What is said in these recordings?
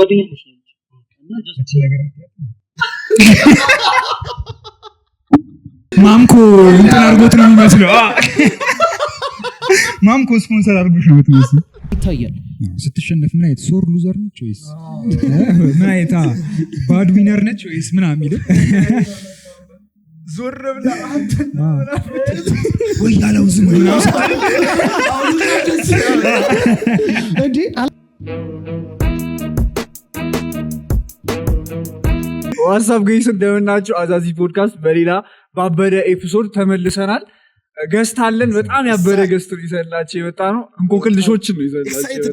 ጓደኛሞች ናቸው እና ጀስት ነገር ማምኮ እንትን አድርጎት ነው የሚመስለው ማምኮ ስፖንሰር አድርጎሽ ነው የምትመስለው ይታያል ስትሸነፍ ምን አይነት ሶር ሉዘር ነች ወይስ ምን አይነት ባድ ዊነር ነች ወይስ ምን አሚለው ዞር ብላ አንተና ወይ ያለው ዝም ብሎ እንዴ ዋትስአፕ ጋይስ እንደምናችሁ አዛዚ ፖድካስት በሌላ ባበደ ኤፒሶድ ተመልሰናል ገስት አለን በጣም ያበደ ገስት ነው ይዘላችሁ የመጣ ነው እንቆቅልሾችን ነው ይዘላችሁ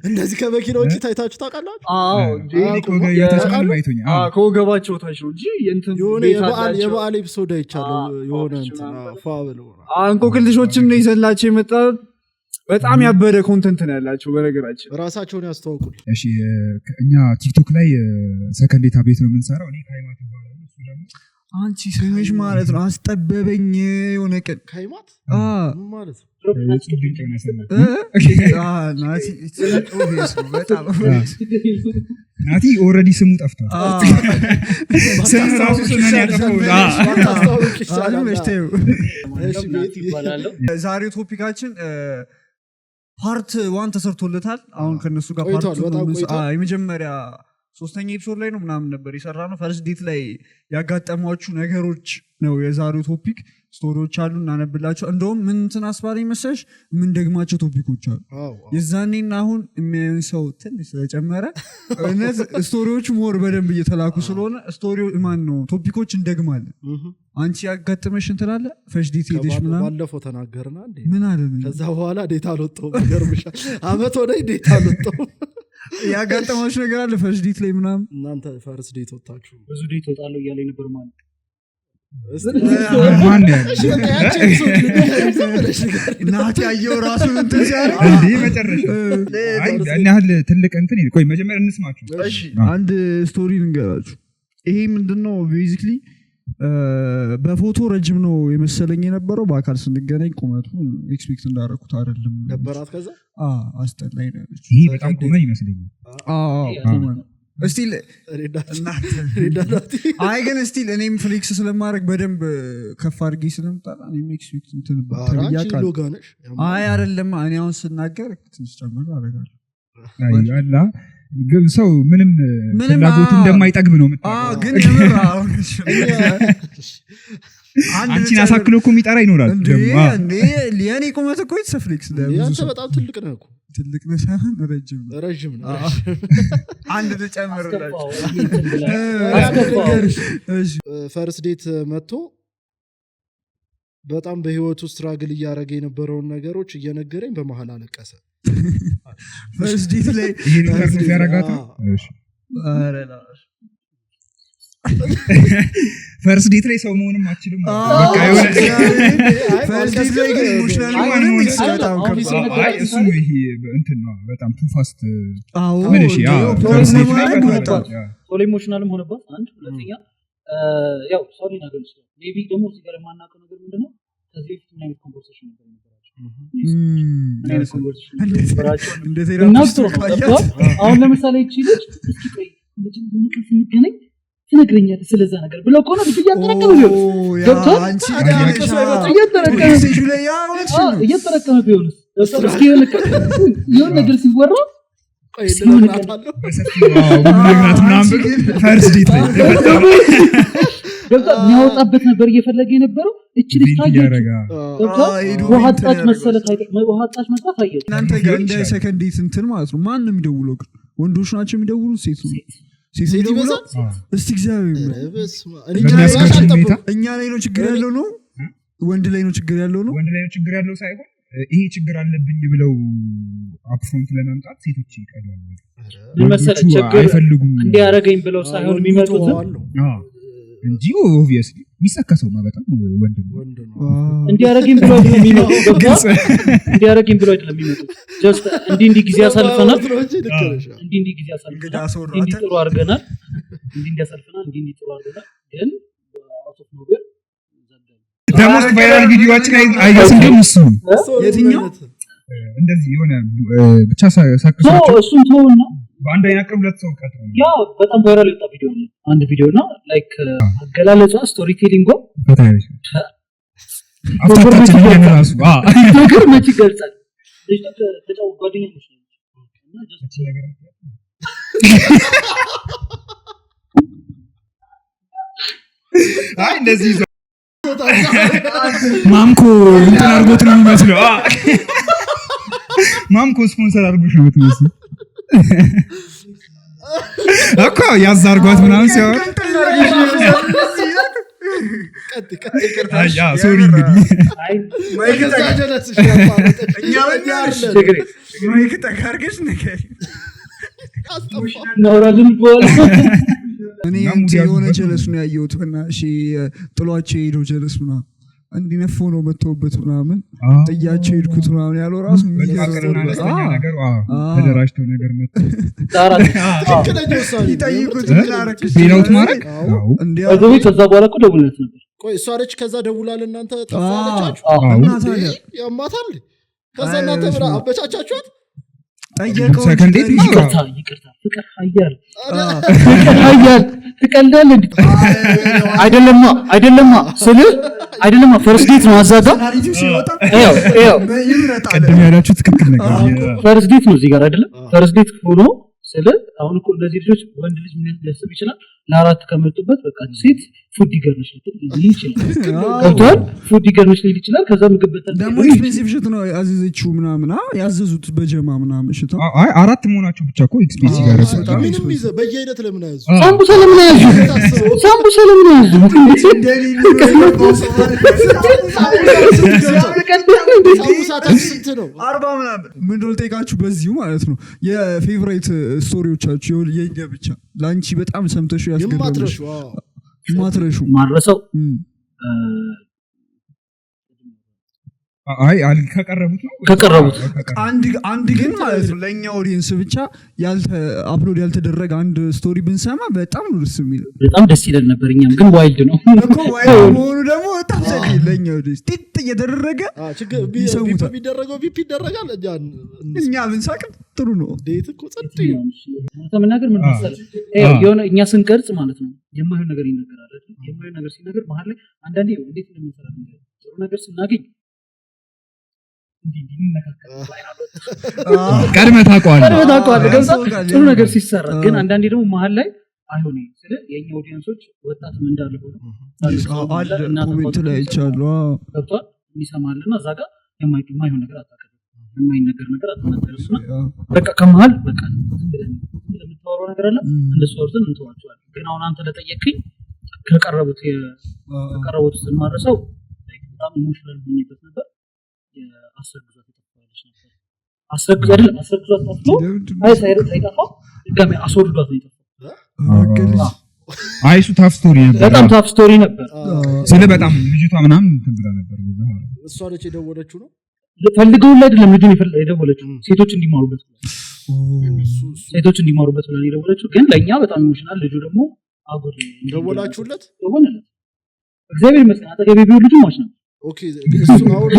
እንደዚህ ከመኪናው ውጪ ታይታችሁ ታውቃላችሁ? አዎ እንዴ ከወገባቸው ታች ነው እንጂ የሆነ የበዓል ኤፒሶድ አይቻለሁ የሆነ እንትን ፋብሎ እንቆቅልሾችን ነው ይዘላችሁ የመጣ በጣም ያበደ ኮንተንት ነው ያላችሁ በነገራችን ራሳቸውን ያስተዋውቁል እሺ እኛ ቲክቶክ ላይ ሰከንድ ዴታ ቤት ነው የምንሰራው እኔ ካይማት ይባላል እሱ ደግሞ አንቺ ሰሚሽ ማለት ነው አስጠበበኝ የሆነ ቀን ካይማት ማለት ነው ናቲ ኦልሬዲ ስሙ ጠፍቷል ስሙ ራሱ ስሙን ያጠፋው ዛሬው ቶፒካችን ፓርት 1 ተሰርቶለታል አሁን ከነሱ ጋር ፓርት 2 የመጀመሪያ ሶስተኛ ኤፒሶድ ላይ ነው ምናምን ነበር የሰራነው ፈርስት ዴት ላይ ያጋጠማችሁ ነገሮች ነው የዛሬው ቶፒክ ስቶሪዎች አሉ እናነብላችሁ እንደውም ምን ተናስባለኝ መሰለሽ ምን ደግማቸው ቶፒኮች አሉ የዛኔና አሁን የሚያዩን ሰው ትንሽ ተጨመረ እነዚህ ስቶሪዎች ሞር በደንብ እየተላኩ ስለሆነ ስቶሪው ማን ነው ቶፒኮች እንደግማለን አንቺ ያጋጠመሽ እንትላለ ፈሽ ዴት ሄደሽ ምናምን ባለፈው ተናገርና እንዴ ምን አይደል ከዛ በኋላ ዴት አልወጣው ይገርምሻል አመት ወደ ዴት አልወጣው ያጋጠማሽ ነገር አለ ፈርስ ዴት ላይ ምናምን እናንተ ፈርስ ዴት ወጣችሁ ብዙ ዴት ወጣለው እያለ ነበር ማለት ማን ናቲ ያየው ራሱ እንትን ሲያረ እንዴ መጨረሻ አይ ያህል ትልቅ እንትን ቆይ መጀመሪያ እንስማችሁ እሺ አንድ ስቶሪ ልንገራችሁ ይሄ ምንድነው ቤዚክሊ በፎቶ ረጅም ነው የመሰለኝ የነበረው በአካል ስንገናኝ ቁመቱ ኤክስፔክት እንዳደረኩት አይደለም ነበራት ከዛ አስጠላኝ ነው ይሄ በጣም ኮመን ይመስለኛል ኮመን እስቲል አይ ግን እስቲል እኔም ፍሌክስ ስለማድረግ በደንብ ከፍ አድርጌ ስለምጣላ እኔም ኤክስፔክት እንትን ባራንቺ አይ አይደለም እኔ አሁን ስናገር ትንሽ ጨምር አደርጋለሁ አላ ግን ሰው ምንም ፍላጎቱ እንደማይጠግብ ነው የምታውቀው ግን ለምን አሁን አንቺን አሳክሎ እኮ የሚጠራ ይኖራል እንዴ ለኔ ቁመት እኮ ፍሌክስ ያንተ በጣም ትልቅ ነው እኮ ትልቅ ነው ሳይሆን ረጅም ነው አንድ ተጨምርላችሁ ፈርስ ዴት መጥቶ በጣም በህይወቱ ስትራግል እያደረገ የነበረውን ነገሮች እየነገረኝ በመሃል አለቀሰ ፈርስ ዴት ላይ ይሄን ነገር ያረጋታ እሺ አረላ ፈርስ ዴት ላይ ሰው መሆንም አትችልም በቃ የሆነ ፈርስ ዴት ላይ ግን ኢሞሽናል ነው አይ እሱ ይሄ እንትን ነው በጣም ቱ ፋስት ምንሽ ያ ፈርስ ዴት ላይ በጣም ሶሊ ኢሞሽናልም ሆነበት አንድ ሁለተኛ ያው ሶሊ ነገር ነው ሜቢ ደግሞ ሲገር ማናቀው ነገር ምንድነው ከዚህ በፊት ምን አይነት ኮንቨርሴሽን ነበር አሁን ለምሳሌ እቺ ልጅ እስኪ ቆይ ልጅ ስንገናኝ ትነግረኛለህ ስለዛ ነገር ብለው እኮ ነው እያጠረቀመ ቢሆን እያጠረቀመ ቢሆን እስኪ የሆነ ነገር ሲወራ ነግራት ምናምን ፈርስ ዴት ላይ የሚያወጣበት ነበር እየፈለገ የነበረው እቺ ልጅ ታየች ወሃጣች መሰለ ወሃጣች መስላ ታየች እናንተ ጋር እንደ ሰከንድ ዴት እንትን ማለት ነው ማን ነው የሚደውለው ወንዶች ናቸው የሚደውሉት ሴት ይደውላል እስቲ እግዚአብሔር እኛ ላይ ነው ችግር ያለው ነው ወንድ ላይ ነው ችግር ያለው ነው ወንድ ላይ ነው ችግር ያለው ሳይሆን ይሄ ችግር አለብኝ ብለው አፕፍሮንት ለማምጣት ሴቶች ይቀርላሉ ለምሳሌ ችግር እንዲያረጋኝ ብለው ሳይሆን የሚመጡት እንጂ ኦብቪየስሊ የሚሰከሰው በጣም ወንድ ነው እንዲያረጋኝ ብለው እንዲያረጋኝ ብለው አይደለም የሚመጡት ጀስት እንዲ ጊዜ ያሳልፈናል እንዲ ጊዜ ያሳልፈናል እንዲ ጥሩ አድርገናል እንዲ ያሳልፈናል እንዲ ጥሩ አድርገናል ግን አውት ኦፍ ኖዌር ደሞስት ቫይራል ቪዲዮአችን ላይ አይገስ እንደምሱ የትኛው እንደዚህ የሆነ ብቻ ሳክሳቸው እሱን ተውና በአንድ አይነት ቀን ሁለት ሰው ቀጥሮ ያው በጣም ቫይራል የወጣ ቪዲዮ ነው። አንድ ቪዲዮ ነው ላይክ አገላለጿ ስቶሪ ቴሊንግ በታይሽ አፍታታችን የራሱ ነገር መች ይገልጻል። ተጫው ጓደኛሞች ነው እና ጀስት ነገር አይ እንደዚህ ማምኮ እንትን አድርጎት ነው የሚመስለው። ማምኮ ስፖንሰር አድርጎሽ ነው የምትመስለው እኮ ያዝ አድርጓት ምናምን ሲያወራ ሶሪ እንግዲህ ማይክ ተካርገሽ ነገር ነውራልን እኔ የሆነ ጀለስ ነው ያየሁት እና እሺ ጥሏቸው ሄዶ ጀለስ ምናምን እንዲነፎ ነው መተውበት ምናምን ጥያቸው ሄድኩት ምናምን ያለው ራሱ ተደራጅተው ነገር መጥቶ ይጠይቁት ቤላውት ማድረግ ከዛ በኋላ እኮ ደውለት ነበር። ቆይ እሷ አለች ከዛ ደውላል እናንተ ተፋለቻችሁ ያማታል ከዛ እናንተ ብላ አበቻቻችኋት ጠየቀው ይቅርታ ፍቅር ሀያል ትቀልዳለህ አይደለማ ስልህ አይደለማ ፈርስት ዴት ነው አዛጋ ቀደም ያላችሁ ትክክል ነገር ፈርስት ዴት ነው እዚህ ጋር አይደለም ፈርስት ዴት ሆኖ ስለ አሁን እኮ እንደዚህ ልጆች ወንድ ልጅ ምን ያስብ ይችላል ለአራት ከመጡበት በቃ ሴት ፉድ ይገርምሽ ሊል ይችላል ገብቷል ፉድ ይገርምሽ ሊል ይችላል ከዛ ምግብ በተን ደግሞ ኤክስፔንሲቭ ሽት ነው ያዘዘችው ምናምን ያዘዙት በጀማ ምናምን ሽት አይ አራት መሆናቸው ብቻ እኮ ኤክስፔንሲቭ ያረሰ ምንም ይዘ በየአይነት ለምን ያዙ ሳምቡሳ ለምን ያዙ ሳምቡሳ ስንት ነው 40 ምናምን ምን ልጠይቃችሁ በዚሁ ማለት ነው የፌቨራይት ስቶሪዎቻችሁ የኛ ብቻ ላንቺ በጣም ሰምተሽ ያስገረምሽ ማትረሹ ማረሰው አይ ከቀረቡት ነው አንድ ግን ማለት ነው ለኛ ኦዲየንስ ብቻ አፕሎድ ያልተደረገ አንድ ስቶሪ ብንሰማ በጣም ነው ደስ የሚለው በጣም ደስ ይላል ነበር እኛም ግን ዋይልድ ነው እኮ ዋይልድ ሆኖ ደግሞ በጣም ዘዴ ለኛ ኦዲየንስ ጥጥ እየተደረገ ቢደረገው ቢፒ ይደረጋል እኛ ብንሳቅ ጥሩ ነው ዴት እኮ ጸጥ ተመናገር ምን መሰለህ የሆነ እኛ ስንቀርጽ ማለት ነው የማይሆን ነገር ይነገራል የማይሆን ነገር ሲነገር መሀል ላይ አንዳንዴ እንዴት እንደምንሰራ ጥሩ ነገር ስናገኝ ቀድመህ ታውቀዋለህ ጥሩ ነገር ሲሰራ ግን አንዳንዴ ደግሞ መሀል ላይ አይሆንም ስለ የኛ ኦዲየንሶች ወጣትም እንዳለ ሆነ ኮሜንት ላይ ይቻሉ ገብቷል የሚሰማልና እዛ ጋር የማይሆን ነገር አታውቅም የማይነገር ነገር አትናገርና በቃ ከመሀል በቃ ለምታወራው ነገር አለ እንደሱ ወርተን እንተዋቸዋለን ግን አሁን አንተ ለጠየቅኝ ከቀረቡት ማድረሰው በጣም ኢሞሽናል ሆኜበት ነበር አስረግዟት ተጠፋለች ነበር አስረግዟት ተጠፋ አይ ሳይጠፋ ድጋሜ አስወርዷት ነው የጠፋው አይ እሱ ታፍ ስቶሪ ነበር በጣም ታፍ ስቶሪ ነበር ስለ በጣም ልጅቷ ምናምን ተብላ ነበር እሷ ልጅ የደወለችው ነው ፈልገው ላይ አይደለም ልጅን የደወለችው ሴቶች እንዲማሩበት ብላ የደወለችው ግን ለኛ በጣም ኢሞሽናል ልጁ ደግሞ አጎል ደወላችሁለት ደወለለት እግዚአብሔር ይመስገን አጠገቤ ቢሆን ልጁ ማሽ ነው ኦኬ እሱ አሁን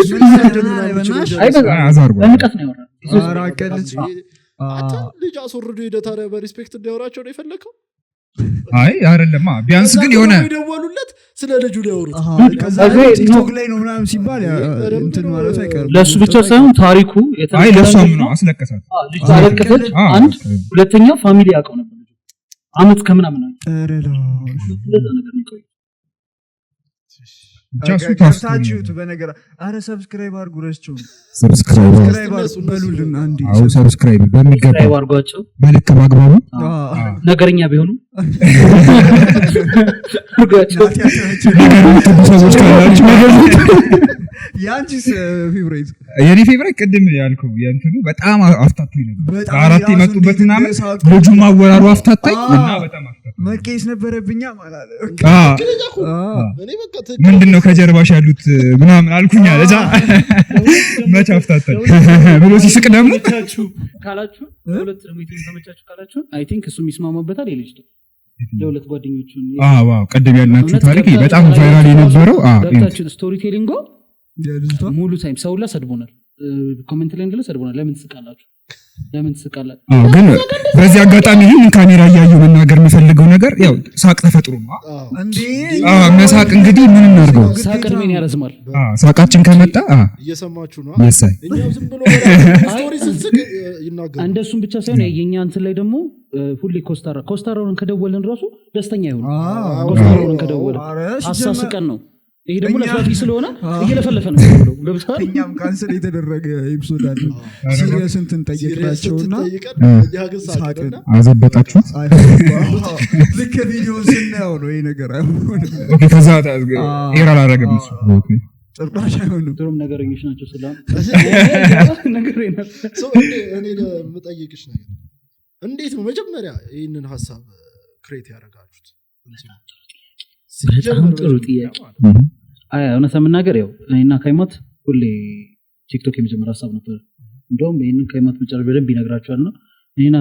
በንቀት ነው ያወራው ልጅ አስወርዶ ሄደ ታዲያ በሪስፔክት እንዲያወራቸው ነው የፈለከው አይ አይደለማ ቢያንስ ግን የሆነ ደወሉለት ስለ ልጁ ሊያወሩት ከዛ ቲክቶክ ላይ ነው ምናምን ሲባል እንትን ማለት አይቀርም ለሱ ብቻ ሳይሆን ታሪኩ አይ ለሷም ነው አስለቀሳት ልጅ አለቀሰች አንድ ሁለተኛ ፋሚሊ ያውቀው ነበር ልጅ አመት ከምናምን አረዳ ስለዛ ነገር ነው ቆይ ቻሱታችሁት በነገር አረ ሰብስክራይብ አድርጉ ረስቸው ሰብስክራይብ በሉልን አንዴ አው ሰብስክራይብ በሚገባ አድርጓቸው በልክ ባግባቡ ነገርኛ ቢሆኑ ሰዎች ካላችሁ ያንቺስ ፌቨራይት የኔ ፌቨራይት ቅድም ያልከው የእንትኑ በጣም አፍታታኝ ነበር አራት የመጡበት ምናምን ልጁ ማወራሩ አፍታታኝ እና በጣም አፍታታኝ መቄስ ነበረብኛ ማለት ምንድነው ከጀርባሽ ያሉት ምናምን አልኩኝ አለዛ መች አፍታታኝ ብሎ ሲስቅ ደግሞ ካላችሁ ሁለት ነው የተመቻችሁ ካላችሁ አይ ቲንክ እሱ ይስማማበታል የልጅ ለሁለት ጓደኞቹን ዋው ቀደም ያልናችሁ ታሪክ በጣም ቫይራል የነበረው ገብታችሁ ስቶሪ ቴሊንግ ሙሉ ታይም ሰውላ ሰድቦናል ኮሜንት ላይ እንደለ ሰድቦናል። ለምን ትስቃላችሁ? ግን በዚህ አጋጣሚ ይህን ካሜራ እያዩ መናገር የምፈልገው ነገር ያው ሳቅ ተፈጥሮ ነው መሳቅ እንግዲህ ምን እናድርገው ሳቅ እድሜን ያረዝማል ሳቃችን ከመጣ እየሰማችሁ ነው የሳይ እኛው ዝም ብሎ ስቶሪ ስንስቅ ይናገራል እንደሱም ብቻ ሳይሆን የኛ እንትን ላይ ደግሞ ሁሌ ኮስታራውን ከደወልን ራሱ ደስተኛ ይሆን ኮስታራውን ከደወልን አሳስቀን ነው ይሄ ደግሞ ለፋፊ ስለሆነ እየለፈለፈ ነው የሚለው ገብቷል እኛም ካንሰል የተደረገ ኤፒሶድ አለ ሲሪየስ እንትን ጠይቅላቸውና ያገሳቀና አዘበጣችሁ ልክ ቪዲዮ ስናየው ነው ይሄ ነገር ኦኬ ከዛ ኤራ አላረገም እሱ ኦኬ ጭራሽ አይሆንም ድሮም ነገረኞች ናቸው ሰላም ነገር ይናል እኔ ለምጠይቅሽ ነገር እንዴት ነው መጀመሪያ ይሄንን ሐሳብ ክሬት ያደርጋችሁት በጣም ጥሩ ጥያቄ እውነት ለመናገር ያው እኔና ካይማት ሁሌ ቲክቶክ የመጀመሪያ ሀሳብ ነበር እንደውም ይህንን ካይማት መጨረሻ በደንብ ይነግራቸዋልና እኔና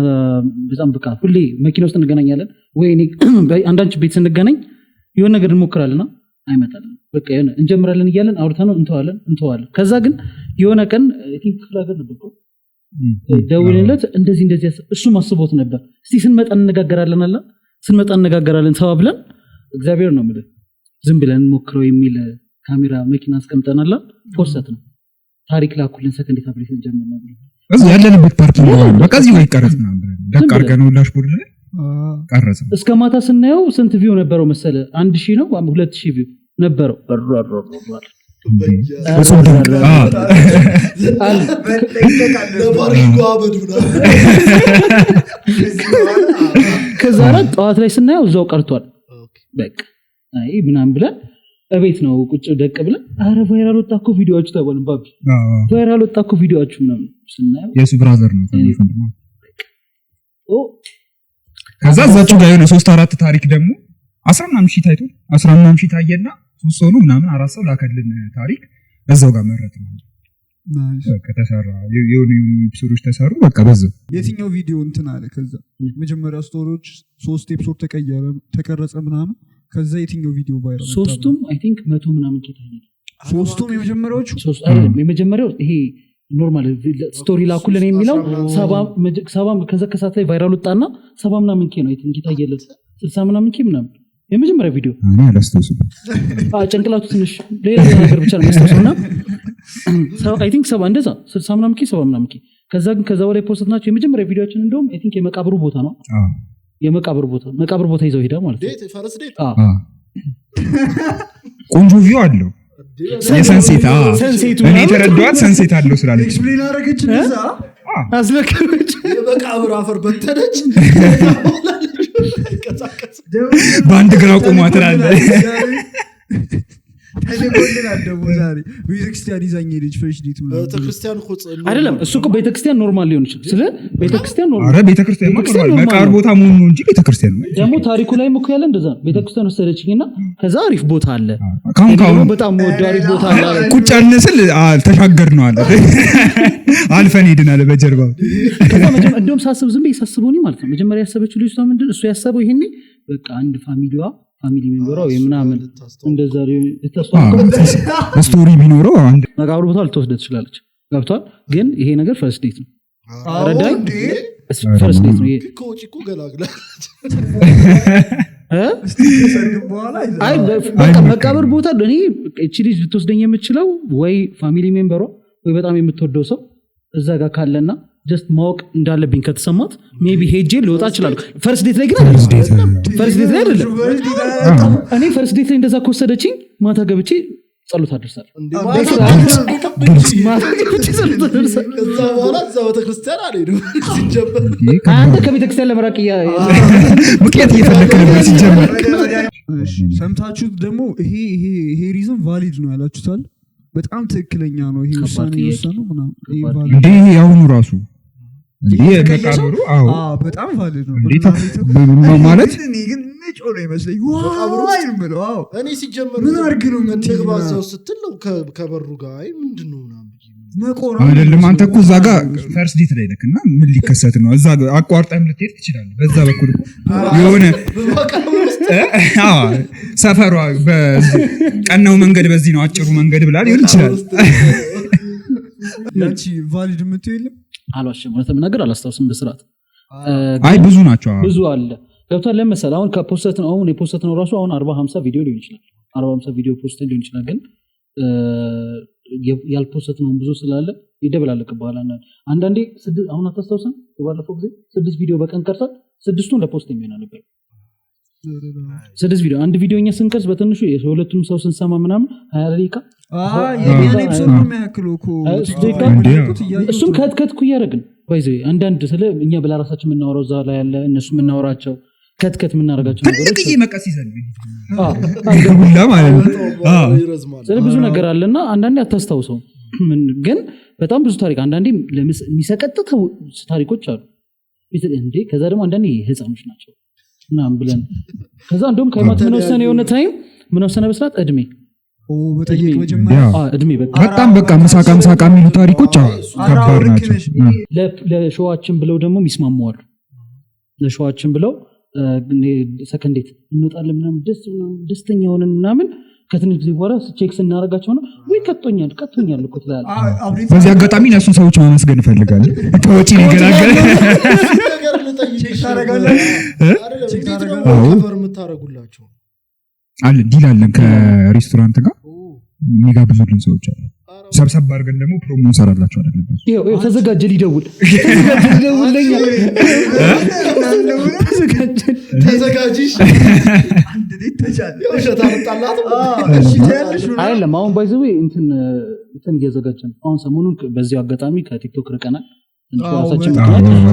በጣም በቃ ሁሌ መኪና ውስጥ እንገናኛለን ወይ እኔ አንዳንድ ቤት ስንገናኝ የሆነ ነገር እንሞክራለንና አይመጣልን በቃ የሆነ እንጀምራለን እያለን አውርተነው እንተዋለን ከዛ ግን የሆነ ቀን ክፍለ ሀገር ነበርኩ ደውልለት እንደዚህ እሱም አስቦት ነበር እስቲ ስንመጣ እንነጋገራለን ተባብለን እግዚአብሔር ነው ማለት ዝም ብለን ሞክረው የሚል ካሜራ መኪና አስቀምጠናል ፎርሰት ነው ታሪክ ላኩልን ሰከንድ ታብሌት ጀምር ነው እዚህ ያለንበት ፓርኪንግ ነው በቃ እዚህ ወይ ቀረጽ ነው ደቅ አርገነው ዳሽቦርድ ላይ ቀረጽ እስከ ማታ ስናየው ስንት ቪው ነበረው መሰለ 1000 ነው 2000 ቪው ነበረው ከዛ ጠዋት ላይ ስናየው እዛው ቀርቷል በቃ አይ ምናምን ብለን እቤት ነው ቁጭ ደቅ ብለን አረ ቫይራል ወጣኩ ቪዲዮአችሁ ተባልን ባቢ ቫይራል ወጣኩ ቪዲዮአችሁ ምናምን ስናየው የሱ ብራዘር ነው ከዛ እዛችሁ ጋር የሆነ 3-4 ታሪክ ደግሞ 10 ሺህ ታይቶ 10 ሺህ ታየና 3 ሰው ነው ምናምን 4 ሰው ላከልን ታሪክ እዛው ጋር መረጥ ነው ከተሰራ የሆነ ኤፒሶዶች ተሰሩ በቃ በዛው የትኛው ቪዲዮ እንትን አለ ከዛ መጀመሪያ ስቶሪዎች 3 ኤፒሶድ ተቀረጸ ምናምን ከዛ የትኛው ቪዲዮ ቫይራል ሶስቱም አይ ቲንክ 100 ምናምን ኬታየ ሶስቱም የመጀመሪያዎቹ የመጀመሪያው ይሄ ኖርማል ስቶሪ ላኩልን የሚለው 70 ከዛ ከሳት ላይ ቫይራል ወጣና 70 ምናምን ኬ ነው አይ ቲንክ ኬታየለት 60 ምናምን ኬ ምናምን የመጀመሪያ ቪዲዮ እኔ አላስተውስም ጭንቅላቱ ትንሽ ሌላ ነገር ብቻ ነው የሚያስተውሰውና አይ ቲንክ 70 እንደዛ 60 ምናምን ኬ 70 ምናምን ኬ ከዛ በላይ ፖስት ናቸው የመጀመሪያ ቪዲዮአችን እንደውም አይ ቲንክ የመቃብሩ ቦታ ነው መቃብር ቦታ ይዘው ሄዳ ማለት ነው ፈረስ ዴት ቆንጆ ቪው አለው የሰንሴት እኔ ተረዳዋት ሰንሴት አለው ስላለች ኤክስፕሌን አደረገች እንደዛ አስለከመች የመቃብር አፈር በተነች በአንድ ግራ ቆማ ትላለች ተደጎልናል ደግሞ ዛሬ ቤተክርስቲያን ይዛኝ ሄደች ፍሬሽ ዲት ቤተክርስቲያን አይደለም እሱ እኮ ቤተክርስቲያን ኖርማል ሊሆን ይችላል ስለ ቤተክርስቲያን ኖርማል አረ ቤተክርስቲያን ኖርማል መቃብር ቦታ መሆኑ ነው እንጂ ቤተክርስቲያን ነው ደግሞ ታሪኩ ላይ እኮ ያለ እንደዛ ቤተክርስቲያን ወሰደችኝና ከዛ አሪፍ ቦታ አለ ካሁን በጣም ወደ አሪፍ ቦታ አለ ቁጭ አልነስል ተሻገር ነው አለ አልፈን ሄድናል በጀርባው ከዛ እንደውም ሳስብ ዝም ብዬ ማለት ነው መጀመሪያ ያሰበችው ልጅ ምንድን እሱ ያሰበው ይሄኔ በቃ አንድ ፋሚሊ ሜምበሯ የምናምን እንደዛ ስቶሪ ቢኖረው አንድ መቃብር ቦታ ልትወስደ ትችላለች ገብቷል ግን ይሄ ነገር ፈርስት ዴት ነው ረዳይ ፈርስት ዴት ነው ይሄ ኮቺ እኮ ገላግላለች አይ በቃ መቃብር ቦታ እኔ እቺ ልጅ ልትወስደኝ የምችለው ወይ ፋሚሊ ሜምበሯ ወይ በጣም የምትወደው ሰው እዛ ጋር ካለና ጀስት ማወቅ እንዳለብኝ ከተሰማት ሜቢ ሄጄ ልወጣ እችላለሁ ፈርስት ዴት ላይ ግን ፈርስት ዴት ላይ አይደለም እኔ ፈርስት ዴት ላይ እንደዛ ከወሰደችኝ ማታ ገብቼ ጸሎት አደርሳለሁ ከዛ በኋላ እዛ ቤተክርስቲያን አልሄድም ሲጀመር አንተ ከቤተክርስቲያን ለመራቅ ምክንያት እየፈለክ ነበር ሲጀመር ሰምታችሁት ደግሞ ይሄ ሪዝን ቫሊድ ነው ያላችሁታል በጣም ትክክለኛ ነው ይሄ ውሳኔ የወሰነው ምናምን እንዴ ያሁኑ ራሱ እንዴ መቃብሩ በጣም ቫሊድ ነው ማለት እኔ ግን ነጮ ነው ይመስለኝ ዋይ ምለው እኔ ሲጀመር ምን አርግ ነው እንትግባዛው ስትል ነው ከበሩ ጋር አይ ምንድነው አይደለም አንተ እኮ እዛ ጋር ፈርስት ዴት ላይ ነክና ምን ሊከሰት ነው እዛ አቋርጠም ልትሄድ ትችላለህ በዛ በኩል የሆነ ሰፈሯ ቀናው መንገድ በዚህ ነው አጭሩ መንገድ ብላ ሊሆን ይችላል ያንቺ ቫሊድ የምትይው የለም አልዋሽም ማለት ነገር አላስታውስም በስርዓት አይ ብዙ ናቸው ብዙ አለ ገብቷል ለምሳሌ አሁን ከፖስት ነው አሁን የፖስት ነው ራሱ አሁን 40-50 ቪዲዮ ሊሆን ይችላል 40-50 ቪዲዮ ፖስት ሊሆን ይችላል ግን ያልፖስት ነው ብዙ ስላለ ይደብላልቅብሃል አንዳንዴ አሁን አታስታውስም ባለፈው ጊዜ 6 ቪዲዮ በቀን ቀርጸን 6ቱን ለፖስት የሚሆን ነበር 6 ቪዲዮ አንድ ቪዲዮኛ ስንቀርጽ በትንሹ የሁለቱም ሰው ስንሰማ ምናምን 20 ደቂቃ የኔ ኤፒሶድ ነው የሚያክለው እኮ እሱም ከትኩ እያደረግን ባይዘ አንዳንድ ስለ እኛ ብላ ራሳችን የምናወራው እዛ ላይ ያለ እነሱ የምናወራቸው ከትከት የምናደርጋቸው ነገሮች ትልቅ መቀስ ይዘን ሁላ ማለት ነው ስለ ብዙ ነገር አለና አንዳንዴ አታስታውሰው ግን በጣም ብዙ ታሪክ አንዳንዴ የሚሰቀጥተው ታሪኮች አሉ እንዴ ከዛ ደግሞ አንዳንዴ ህፃኖች ናቸው ምናምን ብለን ከዛ እንደውም ከማት ምን ወሰነ የሆነ ታይም ምን ወሰነ በስራት እድሜ በጠየቅ መጀመሪያ እድሜ በጣም በቃ ምሳቃ የሚሉ ታሪኮች ከባድ ናቸው ለሾዋችን ብለው ደግሞ ይስማማዋል ለሾዋችን ብለው ሰከንዴት እንወጣለን ምናምን ደስተኛ ሆነን ምናምን ከትንሽ ጊዜ በኋላ ቼክ ስናደርጋቸው ነው ወይ ቀጥቶኛል እኮ ትላለህ በዚህ አጋጣሚ እነሱን ሰዎች ማመስገን እፈልጋለሁ ከወጪ ይገላገል የምታረጉላቸው አለ ዲል አለን ከሬስቶራንት ጋር የሚጋብዙልን ሰዎች አሉ ሰብሰብ አድርገን ደግሞ ፕሮሞ እንሰራላቸው አይደለም ይሄው ተዘጋጀ ሊደውል ለኛ ተዘጋጅሽ አንድ ዴት ተቻለ ወሸታ መጣላት አይደለም አሁን ባይዘው እንትን እየዘጋጀን አሁን ሰሞኑን በዚህ አጋጣሚ ከቲክቶክ ርቀናል ራሳችን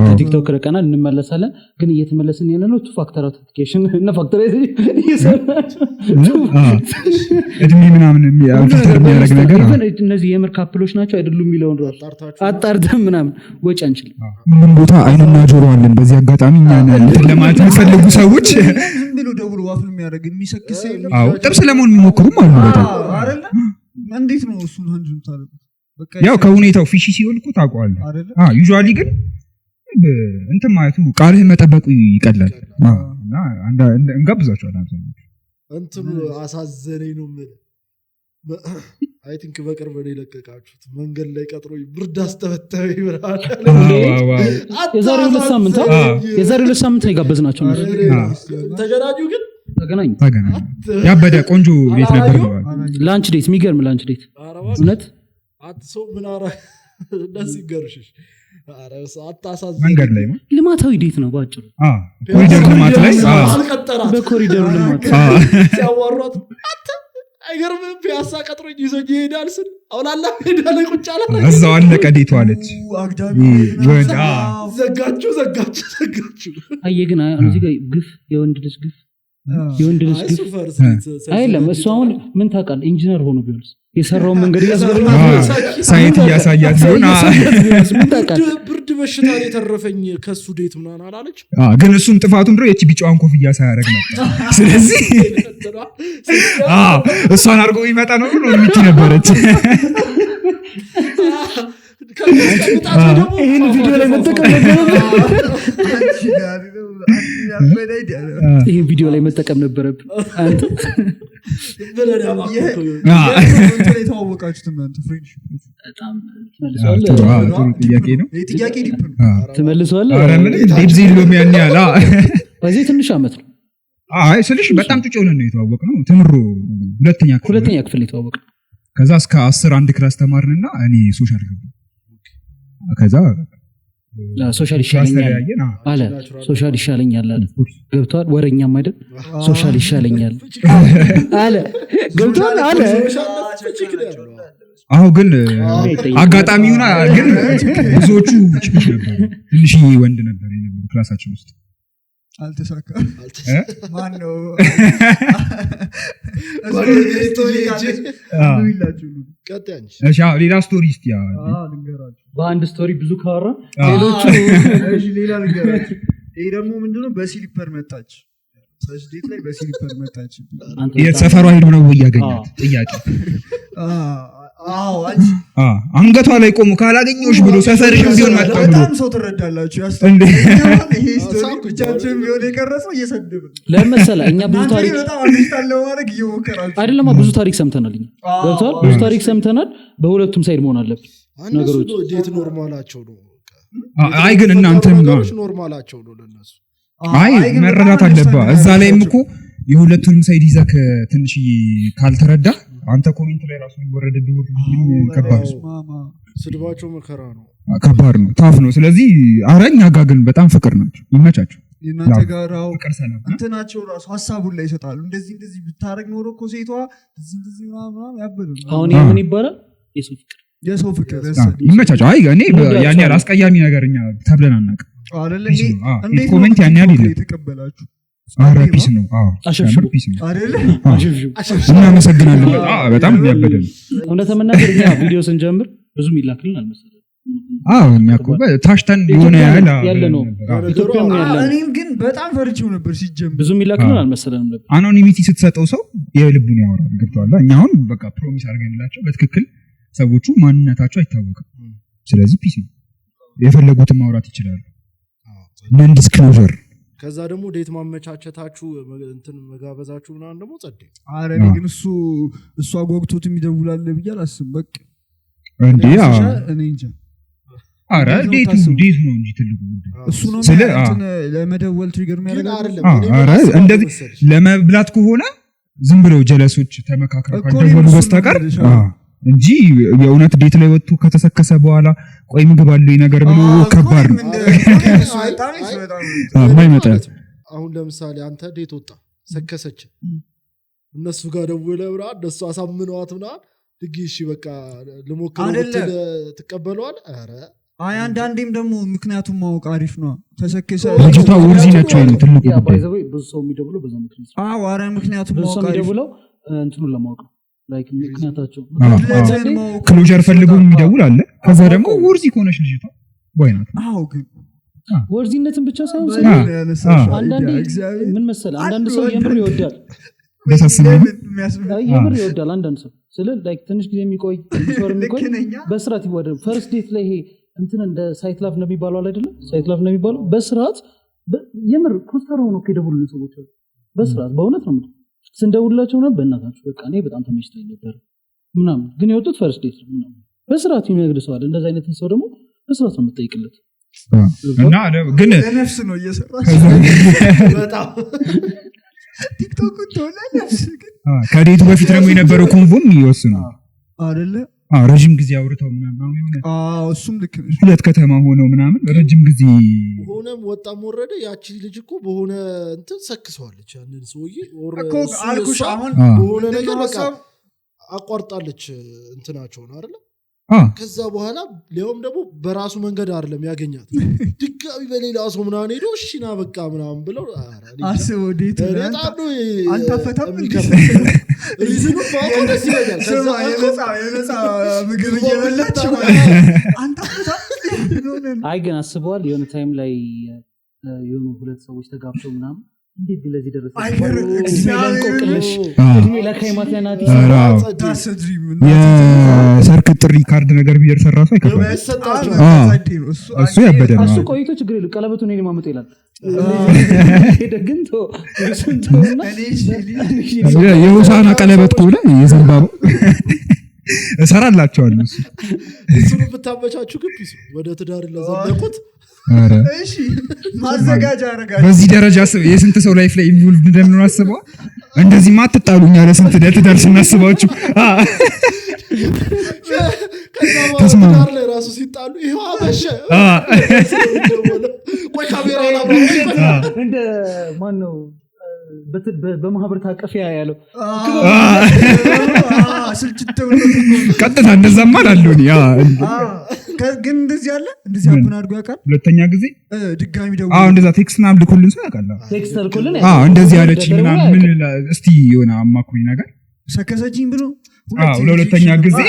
ከቲክቶክ ርቀናል እንመለሳለን ግን እየተመለስን ያለነው ቱ ፋክተር አውተንቲኬሽን እና ፋክተር እድሜ ምናምን ፊልተር የሚያደርግ ነገር እነዚህ የምር ካፕሎች ናቸው አይደሉም የሚለውን ራሱ አጣርተን ምናምን ወጪ አንችልም ሁሉም ቦታ አይንና ጆሮ አለን በዚህ አጋጣሚ እኛን ለማለት የሚፈልጉ ሰዎች ዝም ብሎ ደውሎ ዋፍል የሚያደርግ የሚሰክስ አዎ ጥብስ ለመሆን የሚሞክሩም አሉ በጣም አይደለ እንዴት ነው እሱን አንዱ ታደርጉት ያው ከሁኔታው ፊሺ ሲሆን እኮ ታውቀዋለህ ዩዥዋሊ ግን እንትን ማለቱ ቃልህን መጠበቁ ይቀላል እና እንጋብዛቸዋለን አብዛኞቹ እንትኑ አሳዘነኝ ነው አይ ቲንክ በቅርብ ነው የለቀቃችሁት መንገድ ላይ ቀጥሮ ብርድ አስተበተበ ይብራል የዛሬ 2 ሳምንት የጋበዝናቸው ተገናኙ ግን ተገናኙ ያበደ ቆንጆ ቤት ነበር ላንች ዴት የሚገርም ላንች ዴት እውነት አትሰው ምን አራ ደስ ይገርሽሽ መንገድ ላይ ነው ልማታዊ ዴት ነው ባጭሩ ኮሪደር ልማት ላይ በኮሪደር ልማት ሲያዋሯት አይገርምም ፒያሳ ቀጥሮኝ ይዞኝ ይሄዳል ስል አውላላ ሄዳ ላይ ቁጭ አለ እዛው አለቀ ዴቱ አለች ዘጋችሁ አየ ግን እዚህ ጋር ግፍ የወንድ ልጅ ግፍ አይደለም እሱ አሁን ምን ታውቃለህ ኢንጂነር ሆኖ ቢሆንስ የሰራውን መንገድ ያስገርም ሳይት ያሳያት ሆና ብርድ በሽታ ላይ ተረፈኝ ከሱ ዴት ምናምን አላለች ግን እሱም ጥፋቱን ድሮ የቺ ቢጫዋን ኮፍያ ሳያደርግ ነበር ስለዚህ እሷን አድርጎ ይመጣ ነው ብሎ የሚቲ ነበረች ይህን ቪዲዮ ላይ መጠቀም ይህን ቪዲዮ ላይ መጠቀም ነበረብን የተዋወቃችሁት እናንተ ፍሬንድሺፕ በጣም ጥያቄ ነው ጥያቄ ዲፕ ነው ትመልሰዋለህ ዲፕ ዚሎም ያን ያላ በዚህ ትንሽ አመት ነው አይ ስልሽ በጣም ጥጭ ሆነን ነው የተዋወቅነው ትምሮ ሁለተኛ ክፍል የተዋወቅነው ከዛ እስከ 10 አንድ ክላስ ተማርንና እኔ ሶሻል ገባ ከዛ ሶሻል ይሻለኛል አለ ገብቷል ወረኛም አይደል ሶሻል ይሻለኛል አለ ገብቷል አለ አሁን ግን አጋጣሚውና ግን ብዙዎቹ ችግር ነበር ትንሽ ወንድ ነበር የነበረው ክላሳችን ውስጥ አልተሳካ ማን ነው እሺ ሌላ ስቶሪ እስቲ በአንድ ስቶሪ ብዙ ካወራ ሌሎቹ ሌላ ልንገራችሁ ይሄ ደግሞ ምንድነው በሲሊፐር መጣች ሰጅዴት ላይ በሲሊፐር መጣች የሰፈሯ ሄዶ ነው ያገኛት ጥያቄ አንገቷ ላይ ቆሞ ካላገኘሁሽ ብሎ ሰፈርሽም ቢሆን መጣ ብሎ በጣም ሰው ትረዳላችሁ ይሄ ስቶሪ ብቻችሁን ቢሆን የቀረጸው እየሰደብን ለምሳሌ እኛ ብዙ ታሪክ በጣም አንደርስታንድ ለማድረግ እየሞከራችሁ አይደለም ብዙ ታሪክ ሰምተናል እኛ ገብቷል ብዙ ታሪክ ሰምተናል በሁለቱም ሳይድ መሆን አለበት ነገሮች ዴት ኖርማላቸው ነው አይ ግን እናንተም ኖርማላቸው ነው ለነሱ አይ መረዳት አለባ እዛ ላይም እኮ የሁለቱንም ሳይድ ይዘህ ትንሽ ካልተረዳ አንተ ኮሜንት ላይ ራሱ ይወረድብህ ከባድ ስድባቸው መከራ ነው ከባድ ነው ታፍ ነው ስለዚህ አረኛ ጋር ግን በጣም ፍቅር ናቸው ይመቻቸው እናንተ ጋራው እንትናቸው ራሱ ሐሳቡን ላይ ይሰጣሉ እንደዚህ ብታረግ ኖሮ እኮ ሴቷ እንደዚህ ምናምን ያበደ አሁን ምን ይባላል የሰው ፍቅር ይመቻቸው አይ እኔ ያኔ አስቀያሚ ነገርኛ ተብለን አናውቅም አይደለ ይሄ ኮሜንት ያኔ አይደለም የተቀበላችሁ ፒስ ነው አሸብሽቡ ፒስ ነው አይደለ እናመሰግናለን በጣም ያበደል እንደተመናገር እኛ ቪዲዮ ስንጀምር ብዙ ይላክልን አልመሰለንም እኛ እኮ ታሽተን የሆነ ያለ ነው ኢትዮጵያም ነው ያለ እኔም ግን በጣም ፈርቼው ነበር ሲጀምር ብዙ ይላክልን አልመሰለንም ነበር አኖኒሚቲ ስትሰጠው ሰው የልቡን ያወራል ገብቷል እኛ አሁን በቃ ፕሮሚስ አድርገንላቸው በትክክል ሰዎቹ ማንነታቸው አይታወቅም ስለዚህ ፒስ ነው የፈለጉትን ማውራት ይችላሉ ነን ዲስክሎዘር ከዛ ደግሞ ዴት ማመቻቸታችሁ እንትን መጋበዛችሁ ምናምን ደግሞ ጸዴ አረ ግን እሱ አጓግቶት የሚደውላል ብዬ አላስብም በቃ እንዴ እኔ እንጃ አረ ዴት ነው እንጂ ትልቁ እሱ ነው ለመደወል ትሪገር የሚያደርጋው አረ እንደዚህ ለመብላት ከሆነ ዝም ብለው ጀለሶች ተመካክረው ካልደወሉ በስተቀር እንጂ የእውነት ዴት ላይ ወጥቶ ከተሰከሰ በኋላ ቆይ ምግብ አለኝ ነገር ብሎ ከባድ ነው ማይመጣ አሁን ለምሳሌ አንተ ዴት ወጣ ሰከሰች እነሱ ጋር ደውለህ ብራ እነሱ አሳምነዋት ምናምን ድግሽ በቃ ልሞክረው ትቀበለዋል አረ አይ አንዳንዴም ደግሞ ምክንያቱም ማወቅ አሪፍ ነው ተሰከሰ ልጅቷ ወርዚ ነች ወይ ትልቁ ባይዘው ብዙ ሰው የሚደውለው በዛ ምክንያት አረ ምክንያቱም ማወቅ አሪፍ የሚደውለው እንትኑን ለማወቅ ላይክ ምክንያታቸው ክሎጀር ፈልጎ የሚደውል አለ ከዛ ደግሞ ወርዚ ከሆነች ልጅቷ ወይናት ግን ወርዚነትን ብቻ ሳይሆን አንዳንዴ ምን መሰለህ አንዳንድ ሰው የምር ይወዳል የምር ይወዳል አንዳንድ ሰው ስለ ላይክ ትንሽ ጊዜ የሚቆይ በስራት ይወዳል ፈርስት ዴት ላይ ይሄ እንትን እንደ ሳይት ላፍ ነው የሚባለው አይደለም ሳይት ላፍ ነው የሚባለው በስራት የምር ኮስተር ሆኖ ከደውሉልን ሰዎች በስራት በእውነት ነው ስንደውላቸው ነው በእናታችሁ በቃ እኔ በጣም ተመችቶኝ ነበር ምናምን ግን የወጡት ፈርስት ዴት ነው ምናምን በስራት የሚነግርሰዋል እንደዛ አይነት ሰው ደግሞ በስራት ነው የምትጠይቅለት እና ግን ለነፍስ ነው እየሰራሽ በጣም ቲክቶክ ተወላ ነፍስ ግን ከዴቱ በፊት ደግሞ የነበረው ኮንቮም ይወስናል አይደለ ረጅም ጊዜ አውርተው ምናምን ሆነ እሱም ልክ ነው ሁለት ከተማ ሆነው ምናምን ረጅም ጊዜ ሆነም ወጣም ወረደ ያቺ ልጅ እኮ በሆነ እንትን ሰክሰዋለች ያንን ሰውዬ አልኩሽ አሁን በሆነ ነገር በቃ አቋርጣለች እንትናቸው ነው አይደለ ከዛ በኋላ ሊያውም ደግሞ በራሱ መንገድ አይደለም ያገኛት ድጋሚ በሌላ ሰው ምናምን ሄዶ እሺና በቃ ምናምን ብለው አስበው ዴት አንተ ፈታም ሪዝኑ ባውቀው ደስ ይላል ከዛ የነፃ ምግብ እየበላች አንተ ፈታም አይ ግን አስበዋል የሆነ ታይም ላይ የሆኑ ሁለት ሰዎች ተጋብተው ምናምን እንዴት ለዚህ ደረሰ እግዚአብሔር እድሜ ለካይማትናቲ የሰርክ ጥሪ ካርድ ነገር ቢየር ሰራሱ አይከፋም እሱ ያበደ ነው እሱ ቆይቶ ችግር የለም ቀለበቱን እኔ ማመጣ ይላል ደግንቶ የሆሳና ቀለበት ከሆነ የዘንባባው እሰራላቸዋለሁ እሱን ብታመቻችሁ ግን ፒስ ወደ ትዳር ለዘለቁት እሺ ማዘጋጃ አረጋችሁ በዚህ ደረጃ የስንት ሰው ላይፍ ላይ ኢንቮልቭ እንደምን አስበው እንደዚህ ማትጣሉኛ ለስንት ትዳር ስናስባችሁ ከስማር ላይ ራሱ ሲጣሉ ይሄው አበሸ ቆይ ካሜራ እንደ ማን ነው በማህበር ታቀፊያ ያለው ስልችት ቀጥታ እንደዛማ አላለው ግን እንደዚህ አለ እንደዚህ አብና አድርጎ ያውቃል ሁለተኛ ጊዜ ድጋሚ ደው እንደዛ ቴክስት ምናምን ልኮልን ሰው ያውቃል ቴክስት ልኮልን እንደዚህ ያለች ምናምን እስቲ የሆነ አማኩኝ ነገር ሰከሰጂኝ ብሎ ሁለተኛ ጊዜ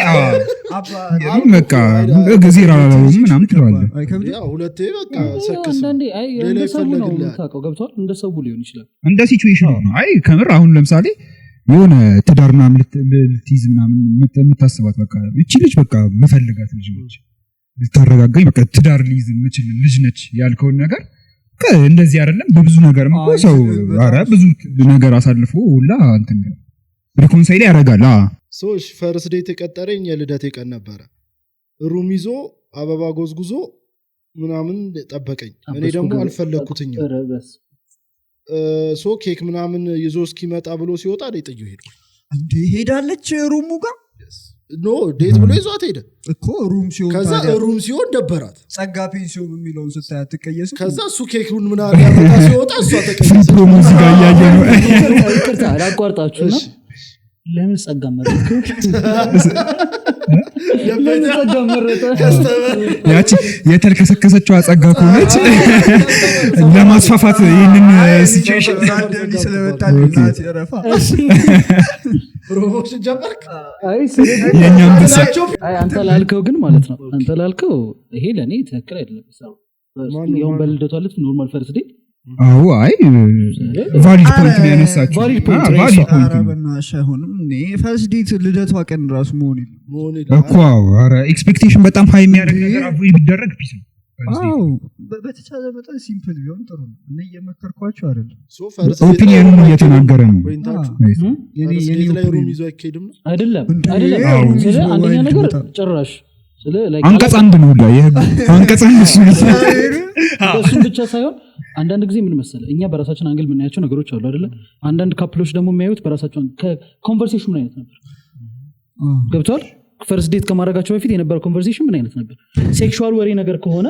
በቃ ጊዜ ራራው ምናምን ትለዋለህ ሁለቴ በቃ ሰከሰ አንዳንዴ አይ እንደሰው ነው ታውቀው ገብቷል እንደሰው ሊሆን ይችላል እንደ ሲቹዌሽኑ ነው አይ ከምር አሁን ለምሳሌ የሆነ ትዳር ምናምን ልትይዝ ምናምን የምታስባት በቃ እቺ ልጅ በቃ መፈልጋት ልጅ ነች ልታረጋጋኝ በቃ ትዳር ሊይዝ የምችል ልጅ ነች ያልከውን ነገር እንደዚህ አይደለም በብዙ ነገር ሰው ኧረ ብዙ ነገር አሳልፎ ሁላ እንትን ሪኮንሳይል ያደርጋል ሶሽ ፈርስት ዴት የቀጠረኝ የልደቴ ቀን ነበረ ሩም ይዞ አበባ ጎዝጉዞ ምናምን ጠበቀኝ እኔ ደግሞ አልፈለኩትኝ ሶ ኬክ ምናምን ይዞ እስኪመጣ ብሎ ሲወጣ ጥዩ ሄዱ እንዴ ሄዳለች ሩሙ ጋር ኖ ዴት ብሎ ይዟት ሄደ እኮ ሩም ሲሆን ከዛ ሩም ሲሆን ደበራት ጸጋ ፔንሲዮን የሚለውን ስታያት ትቀየስ ከዛ እሱ ኬኩን ምናምን ያመጣ ሲወጣ እሷ ተቀየሰች ሙዚቃ እያየ ነው ይቅርታ አላቋርጣችሁና ለምን ጸጋ መረጥኩ ያቺ የተልከሰከሰችው ጸጋ ኮነች ለማስፋፋት ይሄንን ሲቹዌሽን ስለመጣልናት ያረፋ ፕሮሞሽን ጀመርክ የኛም በሳቸው አንተ ላልከው ግን ማለት ነው አንተ ላልከው ይሄ ለኔ ትክክል አይደለም ያው በልደቷ ዕለት ኖርማል ፈርስት ዴት አዎ አይ ቫሊድ ፖይንት ነው ያነሳችሁ ቫሊድ ፖይንት አረበናሽ አይሆንም እኔ ፈርስት ዴት ልደቷ ቀን ራሱ መሆን እኮ ኧረ ኤክስፔክቴሽን በጣም ሃይ የሚያደርግ ነገር አቮይድ ቢደረግ ፒስ ነው አዎ በተቻለ መጠን ሲምፕል ቢሆን ጥሩ ነው እኔ እየመከርኳቸው አይደለም ኦፒኒየኑን እየተናገረ ነው የኔ ላይ ሩም ይዞ አይኬድም አይደለም ስለ አንደኛ ነገር ጭራሽ ስለ አንቀጽ አንድ ነው ላይ አንቀጽ አንድ እሱ ብቻ ሳይሆን አንዳንድ ጊዜ ምን መሰለህ እኛ በራሳችን አንግል የምናያቸው ነገሮች አሉ አይደለ አንዳንድ ካፕሎች ደግሞ የሚያዩት በራሳቸው ኮንቨርሴሽን ምን አይነት ነበር ገብቷል ፈርስት ዴት ከማድረጋቸው በፊት የነበረው ኮንቨርሴሽን ምን አይነት ነበር ሴክሹዋል ወሬ ነገር ከሆነ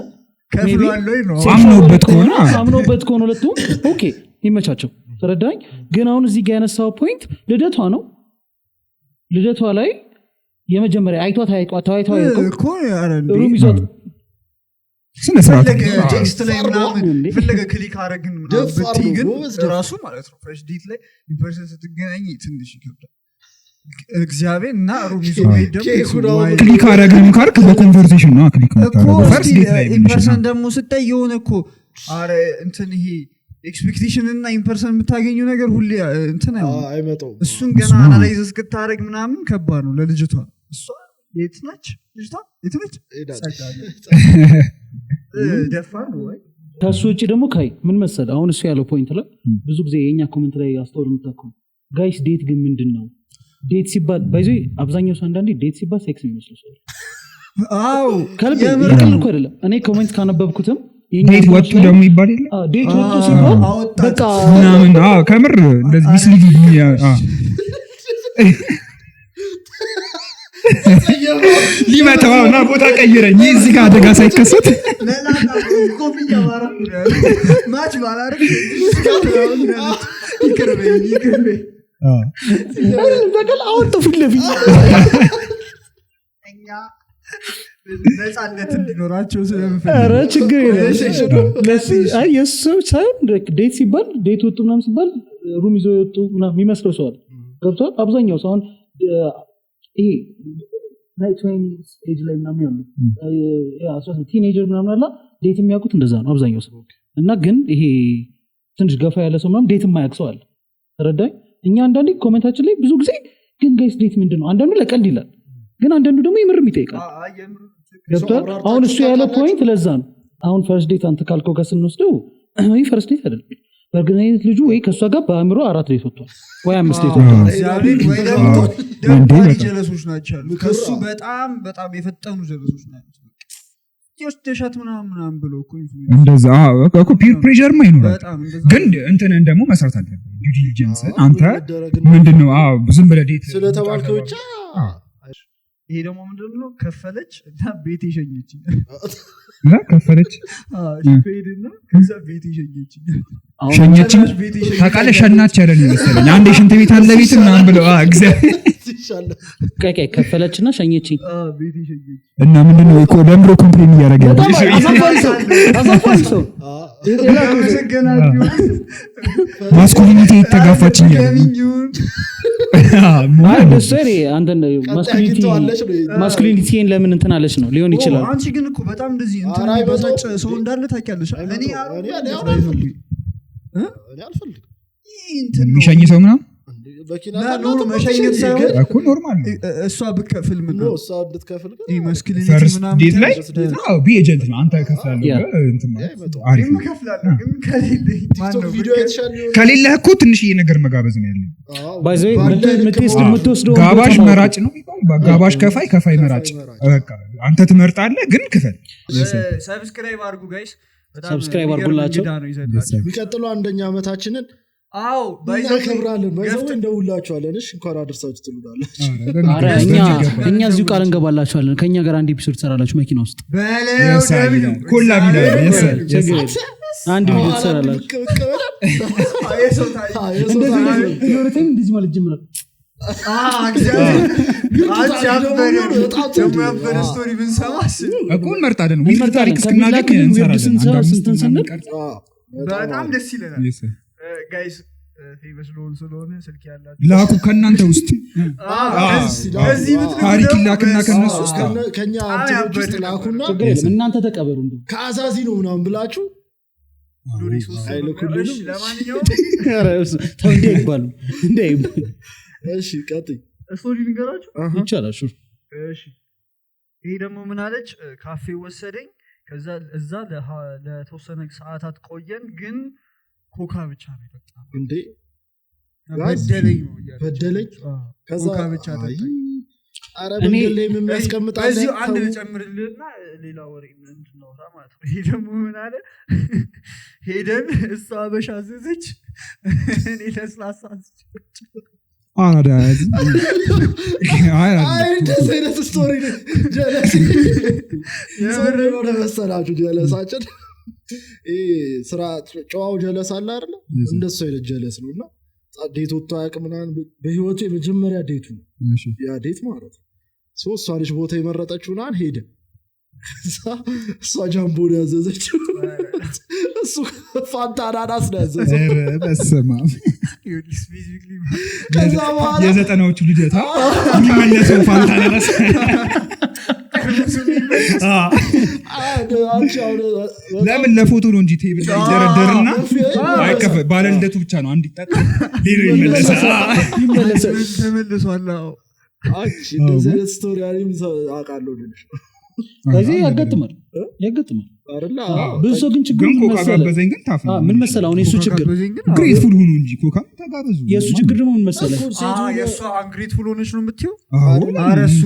አምኖበት ከሆነ ሁለቱም ኦኬ ይመቻቸው ተረዳኝ ግን አሁን እዚህ ጋር ያነሳው ፖይንት ልደቷ ነው ልደቷ ላይ የመጀመሪያ አይቷት እኮ ሩም ይዞት ስነ ስርዓት ቴክስት ላይ ምናምን ፈለገ ክሊክ አረግን ምናምን ብትይ ግን ራሱ ማለት ነው ፈርስት ዴት ላይ ኢምፕሬሽን ስትገናኝ ትንሽ ይከብዳል እግዚአብሔር እና ሩም ይዞ ሄደም ክሊክ አረግን ካርክ በኮንቨርሴሽን ነው ክሊክ ማታረው ፈርስት ዴት ላይ ኢምፕሬሽን ደግሞ ስታይ የሆነ እኮ አረ እንትን ይሄ ኤክስፔክቴሽን እና ኢምፐርሰን የምታገኘው ነገር ሁሌ እንትን አይመጣው እሱን ገና አናላይዝ እስክታረግ ምናምን ከባድ ነው ለልጅቷ እሷ የት ነች ልጅቷ የት ነች ደፋር ነው ወይ ከሱ ውጪ ደግሞ ካይ ምን መሰለህ አሁን እሱ ያለው ፖይንት ላይ ብዙ ጊዜ የኛ ኮሜንት ላይ አስተውል የምታውቀው ጋይስ ዴት ግን ምንድነው ዴት ሲባል ባይዞ አብዛኛው ሰው አንዳንዴ ዴት ሲባል ሴክስ የሚመስለው ሰው አው ከልብ ይቀልኩ አይደለም እኔ ኮሜንት ካነበብኩትም ዴት ወጡ ደግሞ ይባል የለ ዴት ወጡ ሲባል በቃ ምናምን ከምር እንደዚህ ሚስሊዲንግ ሊመታውና ቦታ ቀይረኝ እዚህ ጋር አደጋ ሳይከሰት ኮፍያ ማራ ማች ማላረግ ይከርበኝ በቀል አውጥ ፊት ለፊት እኛ ነፃነት እንዲኖራቸው ስለምፈልግ ኧረ ችግር የለም አይ የሱ ሳይሆን ዴት ሲባል ዴት ወጡ ምናምን ሲባል ሩም ይዞ የወጡ ምናምን የሚመስለው ሰው አለ ገብቶሃል አብዛኛው ሰው ይሄ ናይት ዌይንስ ኤጅ ላይ ምናምን ያሉ ቲኔጀር ምናምን አላ ዴት የሚያውቁት እንደዛ ነው አብዛኛው ሰው እና ግን ይሄ ትንሽ ገፋ ያለ ሰው ምናምን ዴት የማያውቅ ሰው አለ ተረዳኝ እኛ አንዳንዴ ኮሜንታችን ላይ ብዙ ጊዜ ግን ጋይስ ዴት ምንድነው አንዳንዱ ለቀልድ ይላል ግን አንዳንዱ ደግሞ ይምርም ይጠይቃል ገብቷል አሁን እሱ ያለ ፖይንት ለዛ ነው አሁን ፈርስት ዴት አንተ ካልከው ጋር ስንወስደው ይሄ ፈርስት ዴት አይደለም በርግናይት ልጁ ወይ ከሷ ጋር በአእምሮ 4 ዴት ወጥቷል ወይ 5 ዴት ወጥቷል ወይ ደግሞ ጀለሶች ናቸው ከሱ በጣም በጣም የፈጠኑ ጀለሶች ናቸው ጆስቴሻት ምናምን ብሎ እኮ እንደዛ እኮ ፒር ፕሬሸር ማይኖር ግን እንትን ደግሞ መስራት አለበት ዲዩ ዲሊጀንስ አንተ ምንድነው ዝም ብለህ ዴት ስለተባልከው ብቻ ይሄ ደግሞ ምንድነው ከፈለች እና ቤት ይሸኘችኝ ከፈለች ሄድና ከዛ ቤት ይሸኘችኝ ታውቃለህ ሸናች ያለን ይመስለኝ አንድ ሽንት ቤት አለ ቤት ምናምን ብለው እግዚአብሔር ቀቀ ከፈለችና ሸኘችኝ ቤት ይሸኘችኝ እና ምንድነው እኮ ደምሮ ኮምፕሌን እያደረገ አሳፋይሰው ማስኩሊኒቲ ተጋፋችኝ ማስኩሊኒቲን ለምን እንትን አለች ነው ሊሆን ይችላል አንቺ ግን እኮ በጣም እንደዚህ እንትን በታጭ ሰው እንዳለ ታውቂያለሽ እኔ አልፈልግም የሚሸኝ ሰው ምናምን በኪና ኖሮ መሸኘት ሳይሆን እኮ ኖርማል ነው። እሷ ብትከፍል ምን ነው እሷ እንድትከፍል ግን መስክሊኒቲ ፈርስት ምናምን ዴት ላይ አዎ ቢ ኤጀንት ነው አንተ ከፍላለህ እንትን ማለት አሪፍ ነው። ከፍላለሁ ግን ከሌለኝ ማን ነው ቪዲዮ የተሻለ ከሌለህ እኮ ትንሽዬ ነገር መጋበዝ ነው ያለው። ባይ ዘ ወይ የምትወስደው ጋባዥ መራጭ ነው የሚባል ጋባዥ ከፋይ መራጭ በቃ አንተ ትመርጣለህ ግን ክፈል። ሰብስክራይብ አድርጉ ጋይስ ሰብስክራይብ አድርጉላቸው። የሚቀጥለው አንደኛ ዓመታችንን አዎ እናከብራለን። ባይዘው እንደውላችኋለን። እሺ እንኳን አደረሳችሁ ትሉናላችሁ። አረ እኛ እዚሁ ቃል እንገባላችኋለን። ከኛ ጋር አንድ ኤፒሶድ ትሰራላችሁ መኪና ውስጥ ኮላ ቢላ አንድ ቪዲዮ ትሰራላችሁ። እንደዚህ ማለት ጀምራል ስቶሪ ብንሰማስ እኮ እንመርጣለን። ዊልድ ታሪክ እስክናገኝ እንሰራለን። በጣም ደስ ይለናል ጋይስ። ፌመስ ሎን ስለሆነ ስልክ ያላችሁ ላኩ ከእናንተ ውስጥ ታሪክ ላክና ከነሱ ውስጥ ከኛ አንተዎች ውስጥ ላኩና እናንተ ተቀበሉ። እንዴ ከአዛዚ ነው ምናምን ብላችሁ እሺ ቀጥይ ስቶሪ ልንገራችሁ ይቻላል። እሺ ይሄ ደግሞ ምን አለች? ካፌ ወሰደኝ። ከዛ እዛ ለተወሰነ ሰዓታት ቆየን፣ ግን ኮካ ብቻ ነው የጠጣው። እንዴ በደለኝ ነው በደለኝ። ከዛ ኮካ ብቻ ጠጣኝ። አረ መንገድ ላይ ምን ያስቀምጣል? እዚህ አንድ ልጨምርልህና ሌላ ወሬ እንድናወራ ማለት ነው። ይሄ ደግሞ ምን አለ? ሄደን እሷ አበሻ አዘዘች፣ እኔ ለስላሳ ስቶሪ የሆነ መሰላችሁ ጀለሳችን ስራ ጨዋው ጀለስ አለ አይደለ? እንደሱ አይነት ጀለስ ነው። እና ዴት ወጥቶ አያውቅም ምናምን። በህይወቱ የመጀመሪያ ዴቱ ያ ዴት ማለት ነው። እሷ ልጅ ቦታ የመረጠችው ናን ሄደ። እሷ ጃምቦን ያዘዘችው፣ እሱ ፋንታ አናናስ ነው ያዘዘው። የዘጠናዎቹ ልደታ የሚመለሰው ፋንታ አናናስ ለምን ለፎቶ ነው እንጂ ቴብል ላይ ይደረደርና አይከፈ ባለ ልደቱ ብቻ ነው አንድ ይጣጣ ሌላ ይመለሳል። ተመልሷል። አቺ እንደዚህ ስቶሪ አሪም አውቃለሁ ልልሽ ስለዚህ ያጋጥማል አይደል? ብዙ ሰው ግን ችግር ጋበዘኝ ግን ታፍ ነው። ምን መሰለህ አሁን የሱ ችግር ግሬትፉል ሁኑ እንጂ ኮካ ተጋበዙ። የሱ ችግር ደግሞ ምን መሰለህ? የሱ አንግሬትፉል ሆነች ነው የምትይው? አረሱ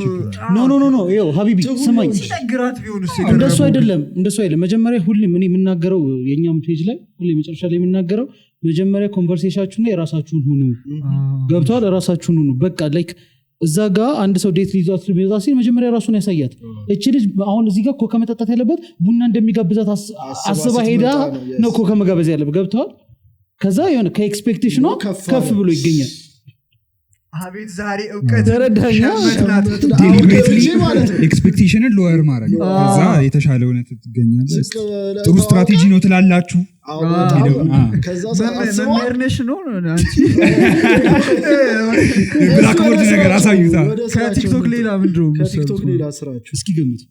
ኖ ይኸው ሀቢቢ ስማኝ፣ ችግራት ቢሆንስ እንደሱ አይደለም። መጀመሪያ ሁሌ ምን የምናገረው የኛም ፔጅ ላይ ሁሌ መጨረሻ ላይ የምናገረው መጀመሪያ ኮንቨርሴሽናችሁና የራሳችሁን ሁኑ። ገብቷል? ራሳችሁን ሁኑ በቃ ላይክ እዛ ጋር አንድ ሰው ዴት ሊይዟት ሊይዟ ሲል መጀመሪያ ራሱን ያሳያት። እቺ ልጅ አሁን እዚህ ጋር ኮካ መጠጣት ያለበት ቡና እንደሚጋብዛት አስባ ሄዳ ነው ኮካ መጋበዝ ያለበት። ገብቷል? ከዛ የሆነ ከኤክስፔክቴሽኑ ከፍ ብሎ ይገኛል። አቤት ዛሬ እውቀት ተረዳኛ። ኤክስፔክቴሽንን ሎወር ማድረግ ከዛ የተሻለ እውነት ትገኛለህ። ጥሩ ስትራቴጂ ነው ትላላችሁ። መምህርነሽ ነው አንቺ ብላክቦርድ ነገር አሳዩታ። ከቲክቶክ ሌላ ምንድነው? ከቲክቶክ ሌላ ስራችሁ እስኪ ገምቱ።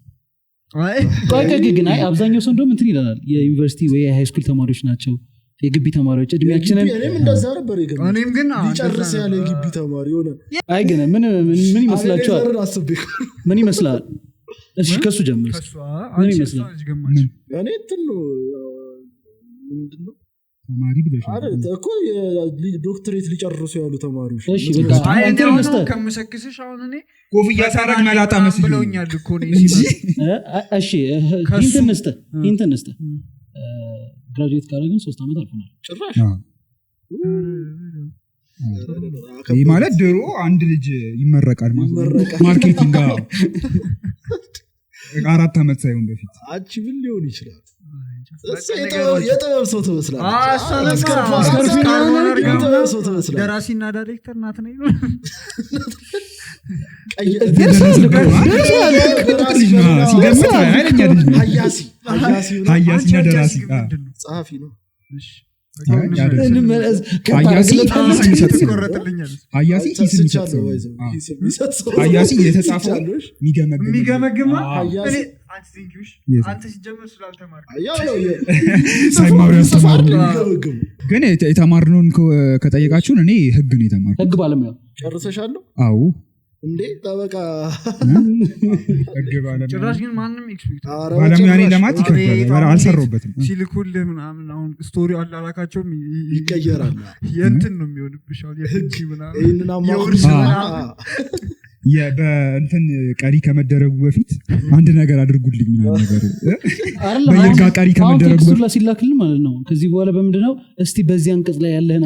ግን አብዛኛው ሰው እንደውም እንትን ይላል የዩኒቨርሲቲ ወይ የሃይስኩል ተማሪዎች ናቸው የግቢ ተማሪዎች እድሜያችንን እኔም እንደዛ ነበር ይገርም። እኔም ግን ሊጨርስ ያለ የግቢ ተማሪ ሆነ። አይ ግን ምን ይመስላችኋል? ምን ይመስላል? እሺ ከሱ ጀምር። ምን ይመስላል? እኔ እንትን ነው ምንድነው ተማሪ ብለሽ አይደል እኮ ዶክትሬት ሊጨርሱ ያሉ ተማሪዎች። እሺ በቃ አንተ መስጠት ከምሰክስሽ አሁን እኔ ኮፍያ ሳረግ መላጣ መስሎኝ ብለውኛል እኮ ነው እንጂ። እሺ ኢንተርኔስት ግራጁዌት ካደረግን 3 ዓመት አልፎናል። ጭራሽ ይህ ማለት ድሮ አንድ ልጅ ይመረቃል ማለት ማርኬቲንግ 4 ዓመት ሳይሆን በፊት አንቺ ምን ሊሆን ይችላል? የጥበብ ሰው ትመስላለች። ደራሲና ዳይሬክተር ናት ነው ሀያሲና ደራሲ ጸሐፊ ነው። አያሲ የተጻፈው የሚገመግማ ሳይማሩ ያስተማሩ ግን የተማርነውን ከጠየቃችሁን እኔ ህግ ነው የተማርኩት። ህግ ባለሙያ ጨርሰሻለሁ? አዎ እንዴ ጠበቃ ጭራሽ ግን ማንም ኤክስፔክት ባለሙያ ነኝ ለማለት ይከብዳል። አልሰራሁበትም። ሲልኩልህ ምናምን አሁን ስቶሪ አላላካቸውም ይቀየራል። የእንትን ነው የሚሆንብሽ የህግ ምናምን ይህንን በእንትን ቀሪ ከመደረጉ በፊት አንድ ነገር አድርጉልኝ ምናምን ነገር በየጋ ቀሪ ከመደረጉ በፊት ሲላክልህ ማለት ነው። ከዚህ በኋላ በምንድነው እስቲ በዚህ አንቀጽ ላይ ያለህን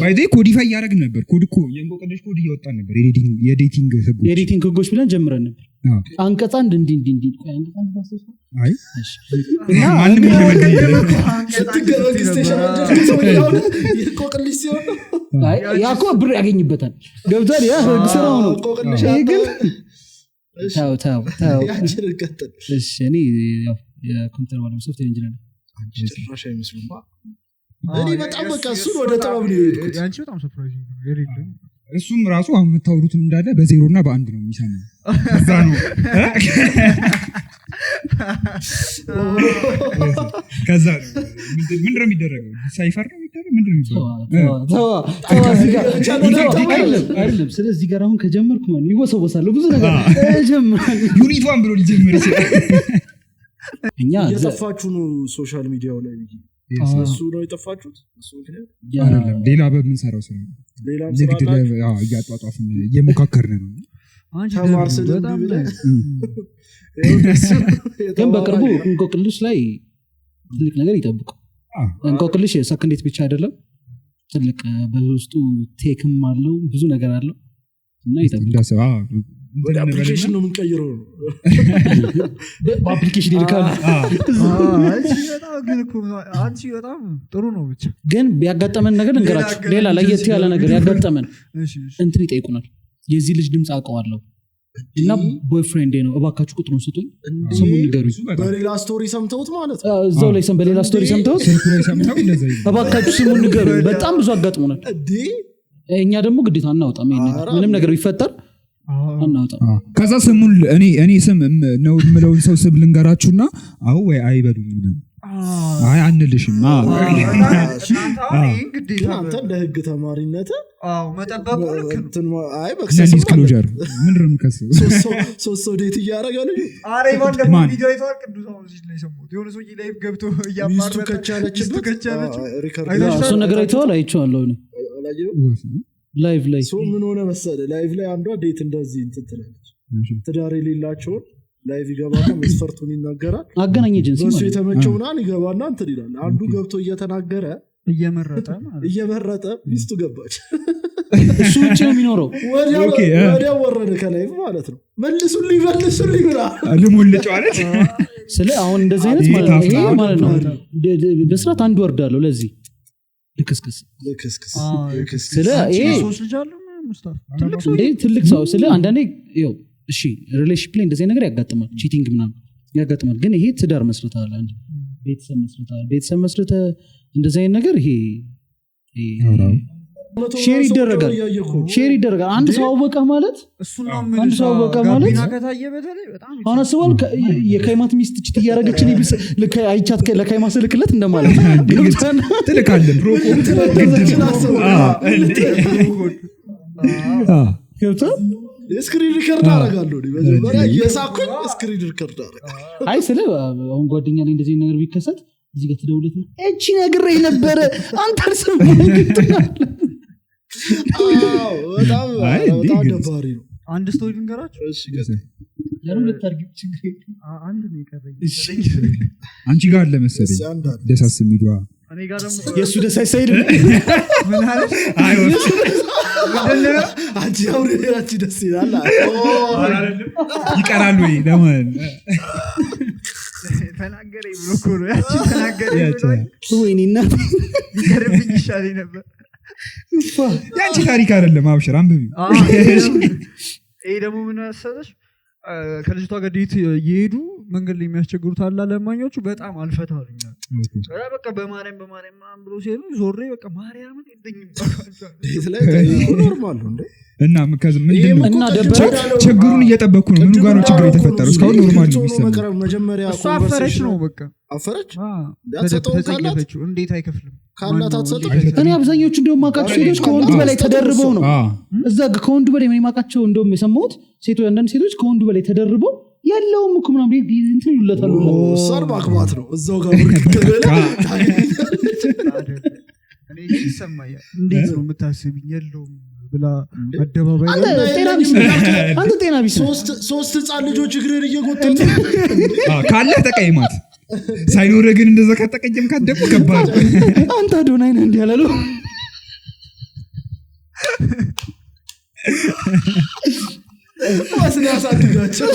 ባይዴ ኮዲፋይ እያደረግን ነበር። ኮድ እኮ የእንቆቅልሽ ኮድ እያወጣን ነበር። የኤዲቲንግ ህጎች ብለን ጀምረን ነበር። አንቀጽ አንድ እንዲህ አይ ማንም ያኮ ብር ያገኝበታል። ገብቷል። ያ ህግ ስራው ነው። እኔ የኮምፒውተር ባለሙያ ሶፍትዌር ኢንጂነር ነኝ። እኔ በጣም በቃ እሱን ወደ ጥበብ ነው የሄድኩት። እሱም ራሱ አሁን የምታወሩትን እንዳለ በዜሮ እና በአንድ ነው የሚሰማው። እዛ ነው ከዛ ምንድን ነው የሚደረገው? ሳይፈር ነው የሚደረገው? ምንድን ነው አይደለም። ስለዚህ ጋር አሁን ከጀመርኩ ማለት ይወሰወሳለሁ ብዙ ነገር እጀምራለሁ። ዩኒት ዋን ብሎ ሊጀምር ይችላል። እኛ እየጠፋችሁ ነው ሶሻል ሚዲያው ላይ ብዬ እሱ ነው የጠፋችሁት። እሱ ምክንያት አይደለም ሌላ በምንሰራው ስራ ንግድ ላይ እያጧጧፍን እየሞካከርን ነው። ተማር ስለዚህ ግን በቅርቡ እንቆቅልሽ ላይ ትልቅ ነገር ይጠብቁ። እንቆቅልሽ ሰከንዴት ብቻ አይደለም፣ ትልቅ በውስጡ ቴክም አለው፣ ብዙ ነገር አለው እና ይጠብቁ። ወደ አፕሊኬሽን ነው የምንቀይረው። በአፕሊኬሽን ይልካል። አንቺ በጣም ጥሩ ነው። ብቻ ግን ቢያጋጠመን ነገር እንገራችሁ። ሌላ ለየት ያለ ነገር ያጋጠመን እንትን ይጠይቁናል። የዚህ ልጅ ድምፅ አውቀዋለሁ እና ቦይፍሬንዴ ነው፣ እባካችሁ ቁጥሩን ስጡኝ፣ ስሙን ንገሩኝ። በሌላ ስቶሪ ሰምተውት ማለት ነው። እዛው ላይ በሌላ ስቶሪ ሰምተውት እባካችሁ ስሙን ንገሩኝ። በጣም ብዙ አጋጥሞናል። እኛ ደግሞ ግዴታ አናወጣም። ምንም ነገር ቢፈጠር አናወጣም። ከዛ ስሙን እኔ ስም ነው የምለውን ሰው ስም ልንገራችሁና አዎ ወይ አይበሉኝ ምናምን አይ አንልሽም። አንተ እንደ ህግ ተማሪነት መጠበቁ ልክ ነው። አይ ዲስክሎዥር ምን ነው የሚከሰው? ሶስት ሰው ዴት እያደረገ ልጅ ማን ደግሞ ቪዲዮ አይተዋል። ቅዱስ አሁን እዚህ ላይ ሰሙት። የሆነ ሰው ላይ ገብቶ ሚስቱ ከቻለችበት እሱ ነገር አይተዋል። አይቼዋለሁ እኔ ላይቭ ላይ ሰው ምን ሆነ መሰለህ፣ ላይቭ ላይ አንዷ ዴት እንደዚህ እንትን ትላለች። ትዳር የሌላቸውን ላይቭ ይገባና መስፈርቱን ይናገራል። አገናኝ ኤጀንሲ ማለት ነው። የተመቸውና ይገባና እንትን ይላል። አንዱ ገብቶ እየተናገረ እየመረጠ ሚስቱ ገባች። እሱ ውጭ ነው የሚኖረው። ወዲያው ወረደ ከላይቭ ማለት ነው። መልሱልኝ ብላ ልሞልጨው አለች። ስለ አሁን እንደዚህ አይነት ማለት ነው በስራት አንድ ወርዳለሁ ለዚህ ልክስክስ ስለ ይሄ ሶስት ልጅ አለው ሙስታፋ ትልቅ ሰው ስለ አንዳንዴ ይኸው እሺ ሪሌሽንሺፕ ላይ እንደዚህ ነገር ያጋጥማል። ቺቲንግ ምናምን ያጋጥማል። ግን ይሄ ትዳር መስርተሃል፣ አንድ ቤተሰብ መስርተ እንደዚህ አይነት ነገር ይሄ ሼር ይደረጋል። አንድ ሰው አወቀ ማለት አንድ ሰው አወቀ ማለት አሁን አስበዋል። የካይማት ሚስት ችት እያደረገችን አይቻት ለካይማ ስልክለት እንደማለት ትልካለን ገብታ ስክሪን ሪከርድ አደርጋለሁ። መጀመሪያ የሳኩኝ ስክሪን ሪከርድ አደርጋለሁ። አይ ስለ አሁን ጓደኛ ላይ እንደዚህ ነገር ቢከሰት እዚህ ጋር ትደውለት ነው እቺ ነገር ነበረ አንተ አልሰማኸኝ ትላለህ። በጣም ደባሪ ነው። አንድ ስቶሪ ልንገራችሁ። እሺ ገዛ ሁለት አድርጊ ችግር አንድ ነው የቀረኝ። አንቺ ጋር አለ መሰለኝ ደሳስ ሚዷ እኔ ጋር ደግሞ የሱ ደስ አይሳይድም። ምን አለሽ? አይ አንቺ አውሪያቺ ደስ ይላል ይቀራል ወይ ለማን ተናገረኝ ብሎ እኮ ነው ያቺ ተናገረኝ ብሎ ወይኔ እናት ይቀርብኝ ይሻለኝ ነበር። ያንቺ ታሪክ አይደለም አብሽር አንብቢ። ይሄ ደግሞ ምን መሰለሽ ከልጅቷ ጋር ዴት እየሄዱ መንገድ ላይ የሚያስቸግሩት አላ ለማኞቹ በጣም አልፈታሉኛል በቃ በማርያም ምናምን ብሎ ሲሉ ዞሬ በቃ ማርያም ኖርማል ነው እንዴ እና ችግሩን እየጠበኩ ነው ምኑ ጋር ነው ችግር የተፈጠረው እስካሁን ኖርማል ነው የሚሰማው መጀመሪያ አፈረች ነው በቃ አፈረች ተጸየፈችው እንዴት አይከፍልም ካላት አትሰጥም እኔ አብዛኞቹ እንደውም ማቃቸው ሴቶች ከወንዱ በላይ ተደርበው ነው እዛ ከወንዱ በላይ ምን ማቃቸው እንደውም የሰማሁት ሴቶች አንዳንድ ሴቶች ከወንዱ በላይ ተደርበው ያለውም እኮ ምናምን እንትን ይሉለታል ሰር ማክባት ነው እዛው ጋር ብርክተለ እኔ ይሰማኛል እንዴት ነው የምታስብኝ የለውም ብላ አደባባይ አንተ ጤና ቢስ ሶስት ህፃን ልጆች እግሬን እየጎተቱ ካለ ተቀይማት ሳይኖር ግን እንደዛ ከተቀየም ካደም ከባድ አንተ አዶናይ ነህ እንዴ ያላለው ዋስና ያሳድጋቸው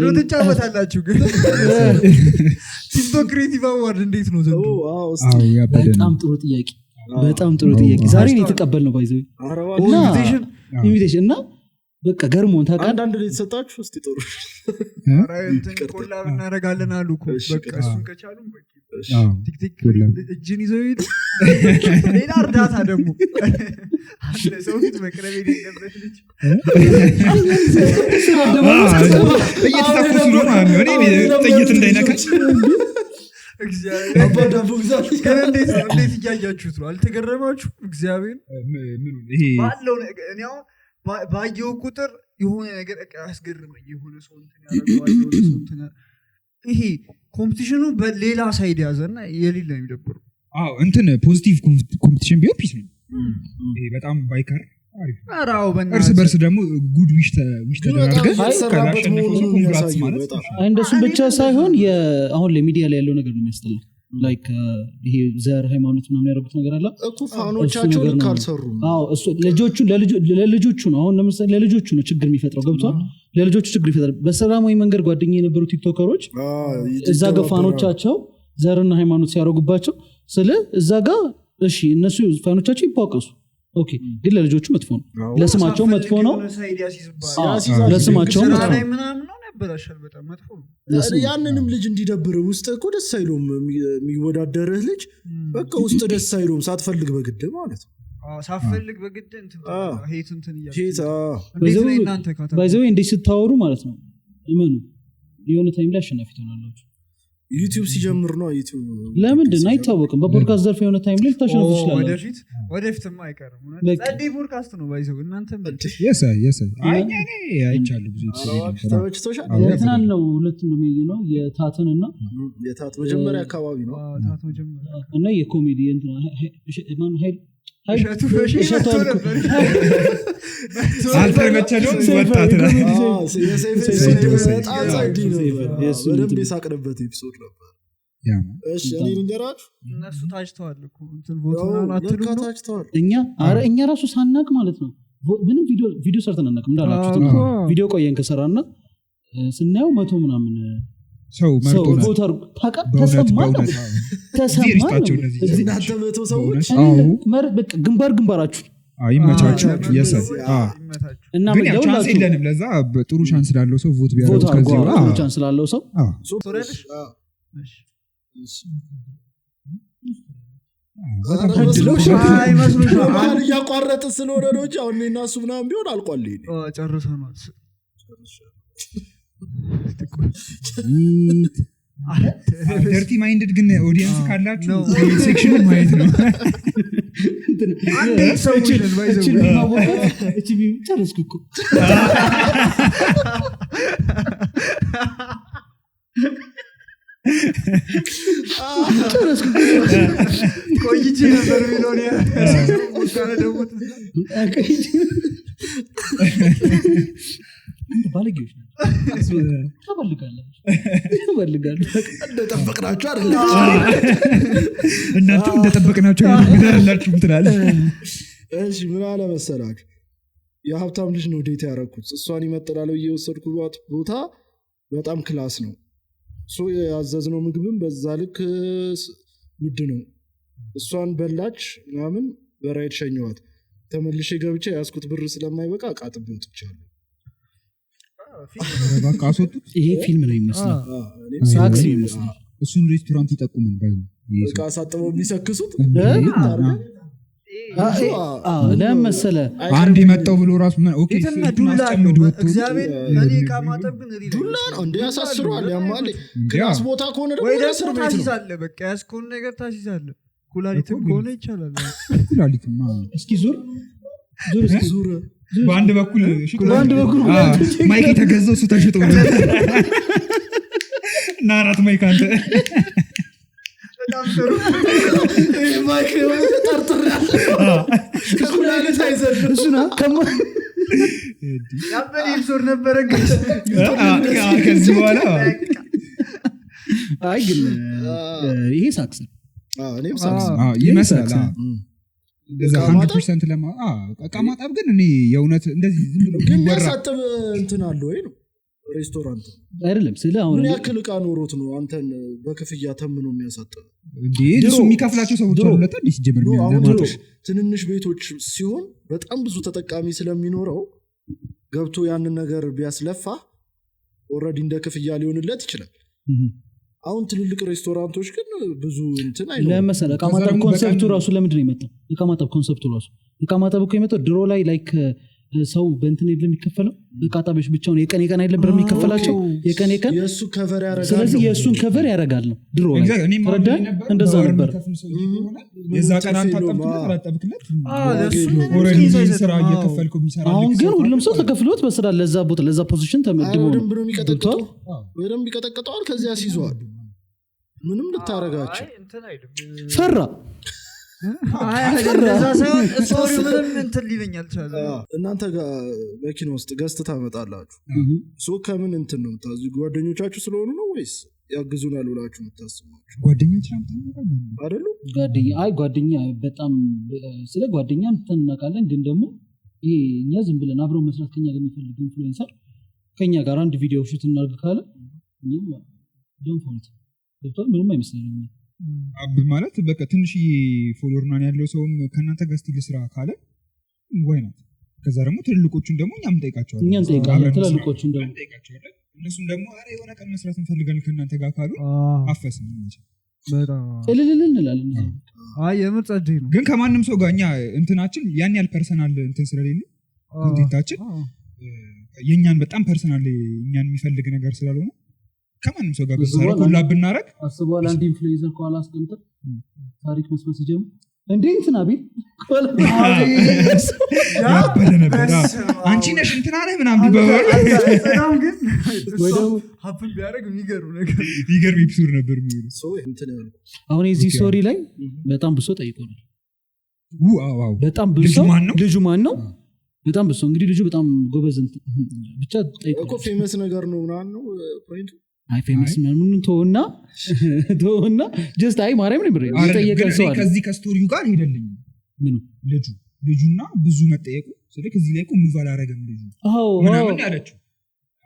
ሩት ጫወታላችሁ ግን ቲክቶክ ክሬቲቭ አዋርድ እንዴት ነው ዘንድሮ በጣም ጥሩ ጥያቄ በጣም ጥሩ ጥያቄ ዛሬ ነው የተቀበልነው ባይዘው ኢንቪቴሽን እና በቃ ገርሞን ታውቃለህ አንዳንድ ላይ ተሰጣችሁ እስቲ ጥሩ ኮላብ እናደርጋለን አሉ እኮ በቃ እሱን ከቻሉ ቲክቲክ እጅን ይዘው ይሄዱ ሌላ እርዳታ ደግሞ አንተ ሰው ፊት መቅረብ የሌለበት ልጅ እየተተኩስ ነው ማለት ነው እኔ ጥይት እንዳይነካች እንዴት እያያችሁት ነው አልተገረማችሁ እግዚአብሔር ባለው እኔ አሁን ባየው ቁጥር የሆነ ነገር ያስገርመኝ የሆነ ሰው እንትን ይሄ ኮምፒቲሽኑ በሌላ ሳይድ ያዘና የሌለ ነው የሚደብረው እንትን ፖዚቲቭ ኮምፒቲሽን ቢሆን ፒስ ነው ይሄ በጣም ባይከር አራው እርስ በርስ ደግሞ ጉድ ዊሽ ተደራርገን ያሰራበት መሆኑን የሚያሳየው በጣም እንደሱ ብቻ ሳይሆን አሁን ለሚዲያ ላይ ያለው ነገር ነው የሚያስጠላው ላይክ ይሄ ዘር ሃይማኖት ምናምን ያደረጉት ነገር አለ እኮ ፋኖቻቸው ልክ አልሰሩም እሱ ለልጆቹ ነው አሁን ለምሳሌ ለልጆቹ ነው ችግር የሚፈጥረው ገብቷል ለልጆቹ ችግር ይፈጥራል በሰላማዊ መንገድ ጓደኛ የነበሩ ቲክቶከሮች እዛ ጋር ፋኖቻቸው ዘርና ሃይማኖት ሲያደርጉባቸው ስለ እዛ ጋር እሺ እነሱ ፋኖቻቸው ይጳቀሱ ኦኬ ግን ለልጆቹ መጥፎ ነው ለስማቸው መጥፎ ነው ለስማቸው መጥፎ ነው ያበላሻል በጣም መጥፎ ነው ያንንም ልጅ እንዲደብር ውስጥ እኮ ደስ አይሎም የሚወዳደርህ ልጅ በቃ ውስጥ ደስ አይሎም ሳትፈልግ በግድ ማለት ነው ሳትፈልግ በግድ እንትን ሄት እንትን ባይዘው እንዴ ስታወሩ ማለት ነው እመኑ የሆነ ታይም ላይ አሸናፊ ትሆናላችሁ ዩቲዩብ ሲጀምር ነው ዩቲዩብ ለምንድን አይታወቅም በፖድካስት ዘርፍ የሆነ ታይም ላይ ታሸንፉ ይችላል ወደፊትማ አይቀርም ጸዴ ፖድካስት ነው ባይዘው እናንተም አይቻሉ ብዙ ተመችቶሻል ነው ሁለቱም ነው የታተንና የታት መጀመሪያ አካባቢ ነው ታት መጀመሪያ እና የኮሜዲ እንትና ማን ኃይል አልተመቸነው ወጣት ነው በደንብ የሳቅንበት ኤፒሶድ ነበር እሺ እኔ ልንገራችሁ እነሱ ታጭተዋል እኮ እንትን ቦታውን አትሉ ታጭተዋል እኛ ራሱ ሳናቅ ማለት ነው ምንም ቪዲዮ ሰርተን አናውቅም እንዳላችሁት ቪዲዮ ቆየን ከሰራና ስናየው 100 ምናምን ሰው መርጦናል እናንተ ሰዎች ግንባራችሁ ይመቻችሁ ግን ቻንስ የለንም ለዛ ጥሩ ቻንስ ላለው ሰው ቮት ቢያደርጉ ከዚህ በኋላ ጥሩ ቻንስ ላለው ሰው እያቋረጥ ስለሆነ ነው እንጂ አሁን እና እሱ ምናምን ቢሆን አልቋል ጨርሰናል ደርቲ ማይንድድ ግን ኦዲየንስ ካላችሁ ሴክሽኑ ማየት ነው ጨረስኩ ቆይቼ ነበር ሚሊዮን ባለጌዎች እንደጠበቅናቸው አይደለም እናንተም እንደጠበቅናቸው ይደርላችሁ ትላለ እሺ ምን አለ መሰላችሁ የሀብታም ልጅ ነው ዴት ያረኩት እሷን ይመጥላለው እየወሰድኩባት ቦታ በጣም ክላስ ነው ያዘዝነው ምግብም በዛ ልክ ውድ ነው እሷን በላች ምናምን በራይድ ሸኘኋት ተመልሼ ገብቼ ያስኩት ብር ስለማይበቃ አቃጥቤ ወጥቻለሁ በቃ አስወጡት ይሄ ፊልም ነው ይመስላል ሳክስ ይመስላል እሱን ሬስቶራንት ይጠቁምን ባይሆን በቃ አሳጥበው ቢሰክሱት ለመሰለ አንድ የመጣው ብሎ ራሱ ኦኬ ማስጨምዱ እግዚአብሔር እኔ ዕቃ ማጠብ ግን ዱላ ነው እንደ ያሳስሯል ያማል ክላስ ቦታ ከሆነ ደግሞ እስር ቤት ነው ታሲዛለህ በቃ ያስኮን ነገር ታሲዛለህ ኩላሊትም ከሆነ ይቻላል ኩላሊትማ እስኪ ዙር እስኪ ዙር በአንድ በኩል ማይክ የተገዛው እሱ ተሽጦ እና አራት ማይክ አንተ በጣም ጥሩ ማይክ ተርጥራል ከኩላሊት አይዘል እሱና ያበል ይዞር ነበረ ግን ከዚህ በኋላ አይ ግን ይሄ ሳክስ እኔም ሳክስ ይመስላል እንደዛ 100% ለማ ዕቃ ማጠብ ግን እኔ የእውነት እንደዚህ ዝም ብሎ ግን ያሳጥብ እንትን አለ ወይ ነው ሬስቶራንት አይደለም ስለ አሁን ምን ያክል ዕቃ ኖሮት ነው አንተን በክፍያ ተምኖ የሚያሳጥብ እንዴ እሱ የሚከፍላቸው ሰዎች አሉ ለታን ሲጀምር ለማጥሽ ትንንሽ ቤቶች ሲሆን በጣም ብዙ ተጠቃሚ ስለሚኖረው ገብቶ ያንን ነገር ቢያስለፋ ኦሬዲ እንደ ክፍያ ሊሆንለት ይችላል አሁን ትልልቅ ሬስቶራንቶች ግን ብዙ እንትን አይኖርም ለምሳሌ ዕቃ ማጠብ ኮንሰፕቱ ራሱ ለምንድን ነው የመጣው ዕቃ ማጠብ ኮንሰፕቱ ራሱ ዕቃ ማጠብ እኮ የመጣው ድሮ ላይ ላይክ ሰው በእንትን የለም የሚከፈለው ዕቃ አጣቢዎች ብቻውን የቀን አይደለም ብር የሚከፈላቸው የቀን የእሱ ከቨር ያደርጋል ስለዚህ የእሱን ከቨር ያደርጋል ነው ድሮ ላይ ተረዳ እንደዛ ነበር የዛ ቀን አንተ አጣብክለት ኦሬዲ ስራ እየከፈልኩ የሚሰራ አሁን ግን ሁሉም ሰው ተከፍሎት በስራ ለዛ ቦታ ለዛ ፖዚሽን ተመድቦ ነው ብሎ የሚቀጠቅጠው ወይም ይቀጠቅጠዋል ከዚያ ሲይዟል ምንም ልታረጋቸው ፈራ እናንተ መኪና ውስጥ ገዝት ታመጣላችሁ ከምን እንትን ነው ታዙ ጓደኞቻችሁ ስለሆኑ ነው ወይስ ያግዙናል ብላችሁ የምታስቧቸው ጓደኞች አይደሉ ጓደኛ በጣም ስለ ጓደኛ እንተናቃለን ግን ደግሞ ይሄ እኛ ዝም ብለን አብረው መስራት ከኛ ጋር የሚፈልግ ኢንፍሉዌንሰር ከኛ ጋር አንድ ቪዲዮ ሹት እናድርግ ካለ እኛም ዶንት ፎርት ምንም አይመስለንም ማለት በቃ ትንሽ ፎሎወር ማን ያለው ሰውም ከናንተ ጋር ስቲል ስራ ካለ ወይናት ከዛ ደግሞ ትልልቆቹን ደግሞ እኛም እንጠይቃቸዋለን ትልልቆቹን ደግሞ እንጠይቃቸዋለን እነሱም ደግሞ አረ የሆነ ቀን መስራት እንፈልጋለን ከናንተ ጋር ካሉ አፈስም እንችላለን በጣም እልልል እንላለን የምር ጸዴ ነው ግን ከማንም ሰው ጋር እኛ እንትናችን ያን ያህል ፐርሰናል እንትን ስለሌለ ኮንቴንታችን የኛን በጣም ፐርሰናል እኛን የሚፈልግ ነገር ስላልሆነ ከማንም ሰው ጋር በዛሬ ኮላብ ብናረግ አስበዋል አንድ ኢንፍሉዌንሰር ኳላ አስቀምጠን ታሪክ መስመር ሲጀምር እንዴ እንትና ቢል ያበደ ነበር አንቺ ነሽ እንትና ነህ ምናምን ቢባል በጣም ግን ሀፕን ቢያደርግ የሚገርም ኤፒሶድ ነበር የሚሆነው ሰው እንትን ያለው አሁን እዚህ ስቶሪ ላይ በጣም ብሶ ጠይቆናል ዋው በጣም ብሶ ልጁ ማን ነው በጣም ብሶ እንግዲህ ልጁ በጣም ጎበዝ ብቻ ጠይቆናል እኮ ፌመስ ነገር ነው ምናምን ነው ፖይንቱ አይ ፌመስ ምንም ተውና ጀስት አይ ማርያም ነበር የጠየቀን ሰው አለ ከዚህ ከስቶሪው ጋር ሄደልኝ ምን ልጁና ብዙ መጠየቁ ስለዚህ ከዚህ ላይ ሙቭ አላረገም ልጁ ምናምን ያለችው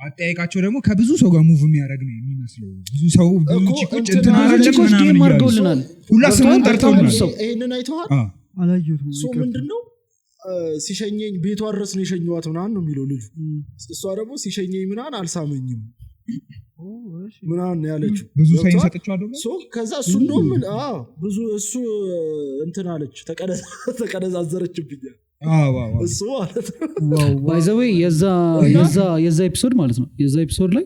አጠያየቃቸው ደግሞ ከብዙ ሰው ጋር ሙቭ የሚያደርግ ነው የሚመስለው ብዙ ሰው ብዙ ቺኮች እንትናለች ምናምን ያርገውልናል ሁላ ስሙን ጠርተውልናል ይሄንን አይተዋል አላየሁትም ሰው ምንድነው ሲሸኘኝ ቤቷ ድረስ ነው የሸኘዋት ምናምን ነው የሚለው ልጁ እሷ ደግሞ ሲሸኘኝ ምናምን አልሳመኝም ምናምን ያለችው ብዙ ሳይን ሰጥቻለሁ ከዛ እሱ እንደውም ብዙ እሱ እንትን አለች ተቀደዛዘረችብኝ እሱ ማለት ባይ ዘ ዌይ የዛ ኤፒሶድ ማለት ነው የዛ ኤፒሶድ ላይ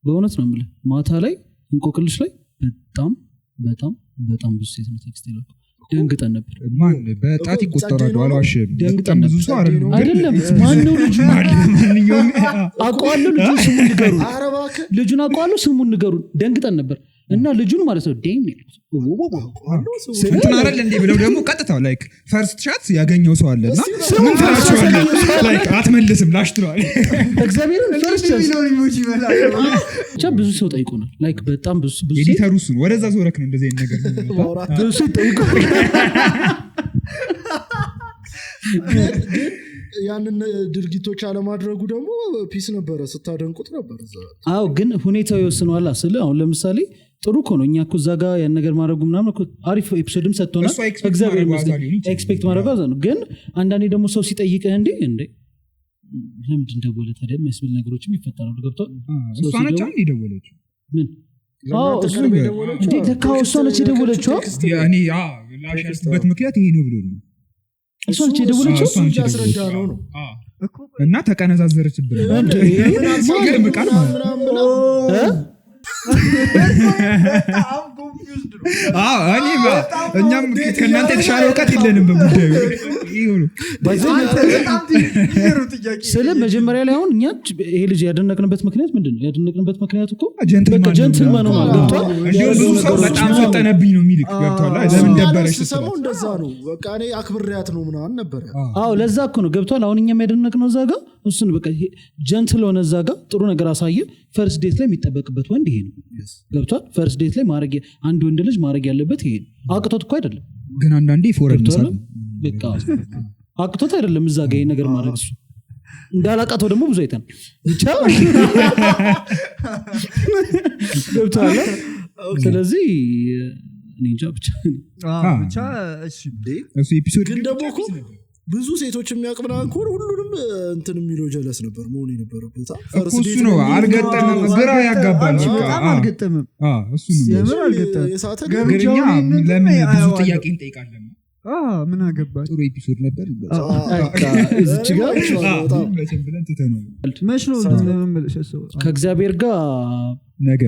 በእውነት ነው የምልህ ማታ ላይ እንቆቅልሽ ላይ በጣም በጣም በጣም ብዙ ሴት ነው ቴክስት ይላል ደንግጠን ነበር ማን በጣት ይቆጠራሉ አልዋሽም ደንግጠን ብዙ ሰው አይደለም ማን ነው ልጁ አቋሉ ልጁ ስሙን ንገሩ ልጁን አቋሉ ስሙን ንገሩ ደንግጠን ነበር እና ልጁን ማለት ነው ዴም እንትን አይደል እንዴ ብለው ደግሞ ቀጥታው ላይክ ፈርስት ሻት ያገኘው ሰው አለና ምን ትላቸዋለህ ላይክ አትመልስም ላሽ ትለዋለህ እግዚአብሔርን ፈርስት ቻ ብዙ ሰው ጠይቆናል ላይክ በጣም ብዙ ኤዲተሩ እሱ ወደዛ ዞረክ ነው እንደዚህ አይነት ነገር ብዙ ጠይቆናል ያንን ድርጊቶች አለማድረጉ ደግሞ ፒስ ነበረ፣ ስታደንቁት ነበር። አዎ ግን ሁኔታው ይወስነዋል ስለ አሁን ለምሳሌ ጥሩ እኮ ነው እኛ እኮ እዛ ጋር ያን ነገር ማድረጉ ምናምን እኮ አሪፍ ኤፒሶድም ሰጥቶናል። እግዚአብሔር ይመስገን ኤክስፔክት ማድረጉ ነው። ግን አንዳንዴ ደግሞ ሰው ሲጠይቅህ እንዴ ለምንድን ደወለ ታዲያ የሚያስብል ነገሮችም ይፈጠራሉ። ገብቷል። እሷ ነች የደወለችው። ምን እሷ ነች የደወለችው። እኔ ላሽ ያልኩበት ምክንያት ይሄ ነው ብሎ ነው። እሷ ነች የደወለችው ነው እና ተቀነዛዘረችብን ሲገርም ቃል ማለት እኛም ከእናንተ የተሻለ እውቀት የለንም በጉዳዩ። ስለ መጀመሪያ ላይ አሁን እኛ ይሄ ልጅ ያደነቅንበት ምክንያት ምንድን ነው? ያደነቅንበት ምክንያት እኮ ጀንትልማን ነው። ገብቷል። ብዙ ሰው በጣም ፈጠነብኝ ነው የሚልክ። ገብቷል። ለምን ደበረሽ ስትሰማው እንደዛ ነው በቃ እኔ አክብሬያት ነው ምናምን ነበረ። አዎ ለዛ እኮ ነው። ገብቷል። አሁን እኛም ያደነቅነው እዛ ጋር እሱን በቃ ጀንትል ሆነ እዛ ጋር ጥሩ ነገር አሳየ። ፈርስት ዴት ላይ የሚጠበቅበት ወንድ ይሄ ነው። ገብቷል። ፈርስት ዴት ላይ ማድረግ አንድ ወንድ ልጅ ማድረግ ያለበት ይሄ ነው። አቅቶት እኮ አይደለም ግን አንዳንዴ ፎረንሳል በቃ አቅቶት አይደለም እዛ ጋር ይሄ ነገር ማድረግ። እሱ እንዳላቃተው ደግሞ ብዙ አይተን ብቻ ገብቷል። ስለዚህ እኔ እንጃ ብቻ እሱ ኤፒሶድ ግን ደግሞ እኮ ብዙ ሴቶች የሚያቅብና እንኳን ሁሉንም እንትን የሚለው ጀለስ ነበር መሆን የነበረበት። እሱ ነው አልገጠምም፣ ግራ ያጋባል። በጣም አልገጠምም። እሱ ነው የምር አልገጠምም። ግርኛ ለምን ብዙ ጥያቄ እንጠይቃለን። ምን አገባል። ጥሩ ኤፒሶድ ነበር። እዚች ጋር መች ነው መመለስ ያሰው ከእግዚአብሔር ጋር ነገ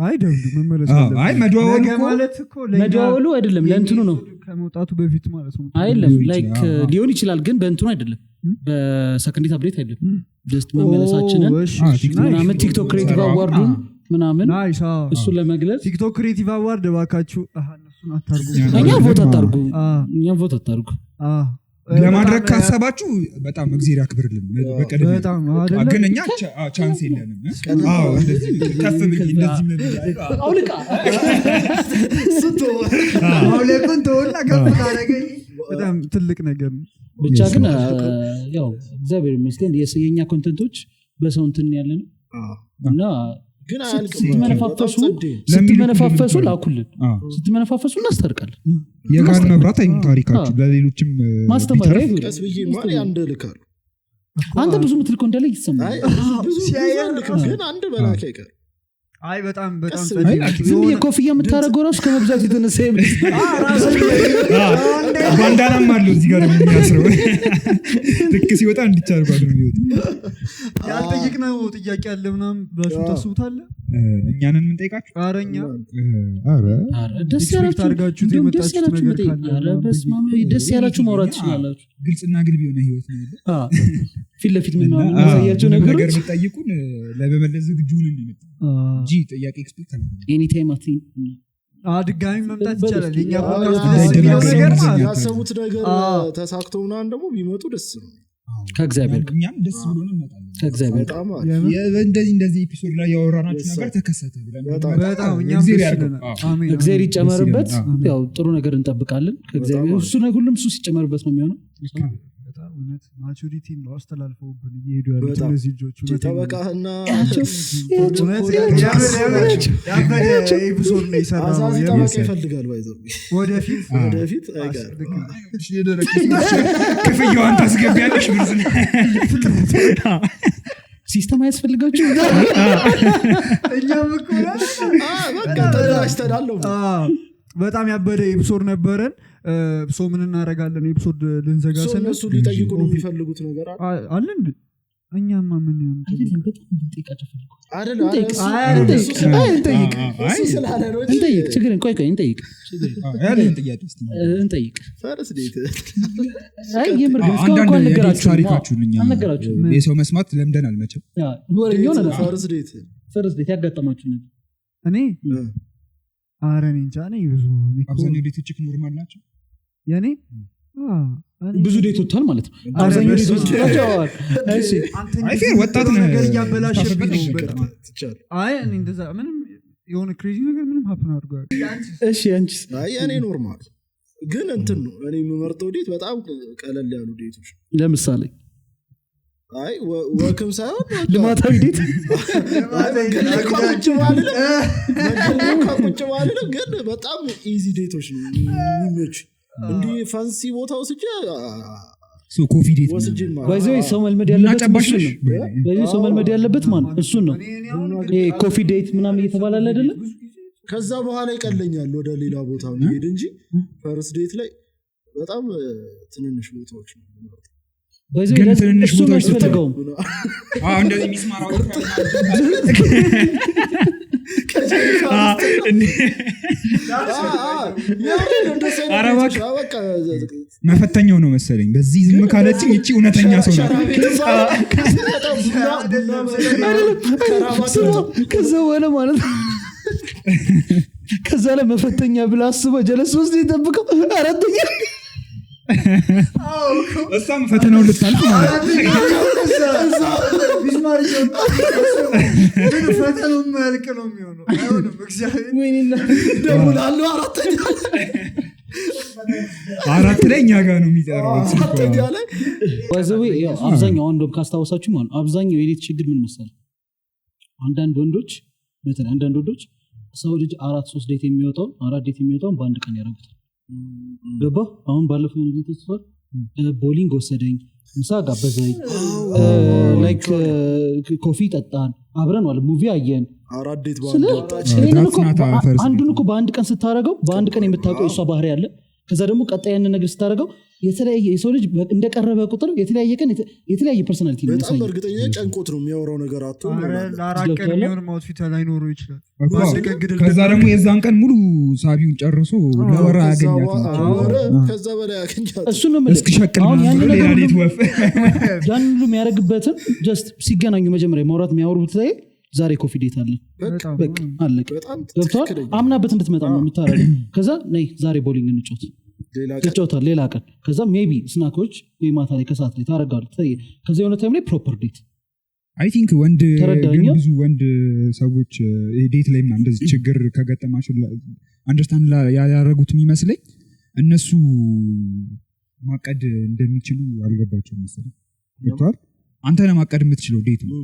አይ ደብዱ መመለስ አይ መደዋወሉ ማለት እኮ መደዋወሉ አይደለም ለእንትኑ ነው ከመውጣቱ በፊት ማለት ነው። አይደለም ላይክ ሊሆን ይችላል ግን በእንትኑ አይደለም፣ በሰከንዲት አፕዴት አይደለም። ጀስት መመለሳችንን ምናምን ቲክቶክ ክሬቲቭ አዋርዱ ምናምን እሱ ለመግለጽ ቲክቶክ ክሬቲቭ አዋርድ ባካችሁ እነሱን አታርጉ፣ እኛ ቮት አታርጉ። ለማድረግ ካሰባችሁ በጣም እግዚአብሔር ያክብርልን። በጣም ግን እኛ ቻንስ የለንም። እንደዚህ ከፍ ብዬ እንደዚህ አውልቃ አውልቁን ተወላ ከፍ ካደረገኝ በጣም ትልቅ ነገር ነው። ብቻ ግን ያው እግዚአብሔር ይመስገን የኛ ኮንተንቶች በሰው እንትን ያለ ነው እና ግን ስትመነፋፈሱ ላኩልን፣ ስትመነፋፈሱ እናስታርቃለን። የጋር መብራት አይኑ ታሪካችሁ ለሌሎችም ማስተማሪያ ይሁን። ቀስ ብዬ ማሪ አንድ ልካሉ። አንተ ብዙ ምትልኮ እንዳለ ይሰማል። ግን አንድ በላክ አይቀር። አይ በጣም የኮፍያ የምታደርገው ራሱ ከመብዛት የተነሳ ባንዳናም አለው እዚህ ጋር የሚያስረው ልክ ሲወጣ እንዲቻርጓል ነው የሚወጣ። ያልጠይቅነው ጥያቄ አለ ምናምን ብላችሁ ታስቡታለ? እኛንን የምንጠይቃችሁ? ኧረ እኛ ደስ ያላችሁ ማውራት ትችላላችሁ። ግልጽና ግልብ የሆነ ህይወት ነው ያለ። ፊት ለፊት የምናሳያቸው ነገሮች ብትጠይቁን ለመመለስ ዝግጁ ነን እንመጣ እንጂ ጥያቄ ኤክስፔክት አናደርግም። ኤኒ ታይም ድጋሚ መምጣት ይቻላል። የኛ ያሰቡት ነገር ተሳክተው ምናምን ደግሞ ቢመጡ ደስ ነው። ከእግዚአብሔር እኛም ደስ ብሎን እንመጣለን። ከእግዚአብሔር እንደዚህ ኤፒሶድ ላይ ያወራናችሁ ነገር ተከሰተ ብለን በጣም እኛም እግዚአብሔር ይጨመርበት። ያው ጥሩ ነገር እንጠብቃለን ከእግዚአብሔር። እሱ ሁሉም እሱ ሲጨመርበት ነው የሚሆነው። እውነት ማቹሪቲ ነው አስተላልፈውብን እየሄዱ ያሉት እነዚህ ልጆች። ተበቃህና ኤፒሶድ ነው የሰራው ይፈልጋል ባይዘው ወደፊት ክፍያዋን ታስገቢያለሽ ብርዝን ሲስተም አያስፈልጋችሁ። እኛም እኮ በቃ ተደራጅተናል። በጣም ያበደ ኤፒሶድ ነበረን። ሶ ምን እናደርጋለን? ኤፒሶድ ልንዘጋ እነሱ ሊጠይቁ ነው የሚፈልጉት ነገር አለ እንዴ? እኛማ ምን የሰው መስማት ለምደን አልመቸም። ፈርስት ያጋጠማችሁ እኔ አረኔ እንጃ ነኝ። ብዙ አብዛኛው ዴቶች ኖርማል ናቸው። ያኔ ብዙ ዴቶታል ማለት ነው። አብዛኛው ዴቶች ናቸው። እሺ አይፌር ወጣት ነው ነገር ያበላሽብኝ ነው በጣም። አይ እኔ እንደዛ ምንም የሆነ ክሬዚ ነገር ምንም ሀፕን አድርጓል። እሺ አንቺስ? አይ እኔ ኖርማል ግን እንትን ነው እኔ የምመርጠው ዴት በጣም ቀለል ያሉ ዴቶች ለምሳሌ አይ ወክም ሳይሆን ልማታዊ ዴት ቁጭ ማለት ግን በጣም ኢዚ ዴቶች ነው የሚመች እንዲህ ፋንሲ ቦታ ወስጄ ኮፊ ዴት ባይዘው ሰው መልመድ ያለበት እሱን ነው ባይዘው ሰው መልመድ ያለበት ማን እሱን ነው ይሄ ኮፊ ዴት ምናምን እየተባለ አይደለ ከዛ በኋላ ይቀለኛል ወደ ሌላ ቦታ መሄድ እንጂ ፈርስት ዴት ላይ በጣም ትንንሽ ቦታዎች ነው ባይዘው ግን ትንንሽ ቦታዎች ተጠቀሙ እንደዚህ ሚስማራው መፈተኛው ነው መሰለኝ በዚህ ዝም ካለችኝ እቺ እውነተኛ ሰው ናት ከዛ በኋላ ማለት ከዛ ላይ መፈተኛ ብላ አስበው ጀለስ ወስደ ይጠብቀው አራተኛ እሷም ፈተናውን ልታልፍ ማለት ቢስማር ግን ፈተናው መልክ ነው የሚሆነው አይሆንም እግዚአብሔር ወይኔና ደውላለሁ አራት ላይ እኛ ጋር ነው የሚጠራው ባይዘው አብዛኛው ወንዶች ካስታወሳችሁ ማለት አብዛኛው የሌት ችግር ምን መሰለህ አንዳንድ ወንዶች በተለይ አንዳንድ ወንዶች ሰው ልጅ 4-3 ዴት የሚወጣው በአንድ ቀን ያደርጉታል ገባ አሁን ባለፈው ነው ተስፋል ቦሊንግ ወሰደኝ ምሳ ጋበዘኝ ላይክ ኮፊ ጠጣን አብረን ዋል ሙቪ አየን አራት ዴት ባንድ አንዱን እኮ በአንድ ቀን ስታረገው በአንድ ቀን የምታውቀው እሷ ባህሪ ያለ ከዛ ደግሞ ቀጣይ ያንን ነገር ስታረገው የተለያየ የሰው ልጅ እንደቀረበ ቁጥር የተለያየ ቀን የተለያየ ፐርሰናሊቲ ነው በጣም እርግጠኛ ጨንቆት ነው የሚያወራው ነገር አጥቶ ለአራት ቀን የሚሆን ማውትፊት ላይኖረው ይችላል ከዛ ደግሞ የዛን ቀን ሙሉ ሳቢውን ጨርሶ ለወራ ያገኛት ከዛ በላይ ያገኛት እሱ ነው እስኪሸቅል ሌላ ዴት ወፍ ያን ሁሉ የሚያደርግበትን ጀስት ሲገናኙ መጀመሪያ ማውራት የሚያወሩት ላይ ዛሬ ኮፊ ዴት አለ በቃ አለቀ ገብቷል አምናበት እንድትመጣ ነው የምታረገው ከዛ ነይ ዛሬ ቦሊንግ እንጫወት ተጫውታል ሌላ ቀን ከዛ ሜቢ ስናኮች ወይ ማታ ላይ ከሰዓት ላይ ታረጋለህ ከዛ የሆነ ታይም ላይ ፕሮፐር ዴት አይ ቲንክ ወንድ ግን ብዙ ወንድ ሰዎች ዴት ላይ ምናምን እንደዚህ ችግር ከገጠማቸው አንደርስታንድ ያደረጉት የሚመስለኝ እነሱ ማቀድ እንደሚችሉ አልገባቸው መሰለኝ ገብቷል አንተ ነው ማቀድ የምትችለው ዴት ነው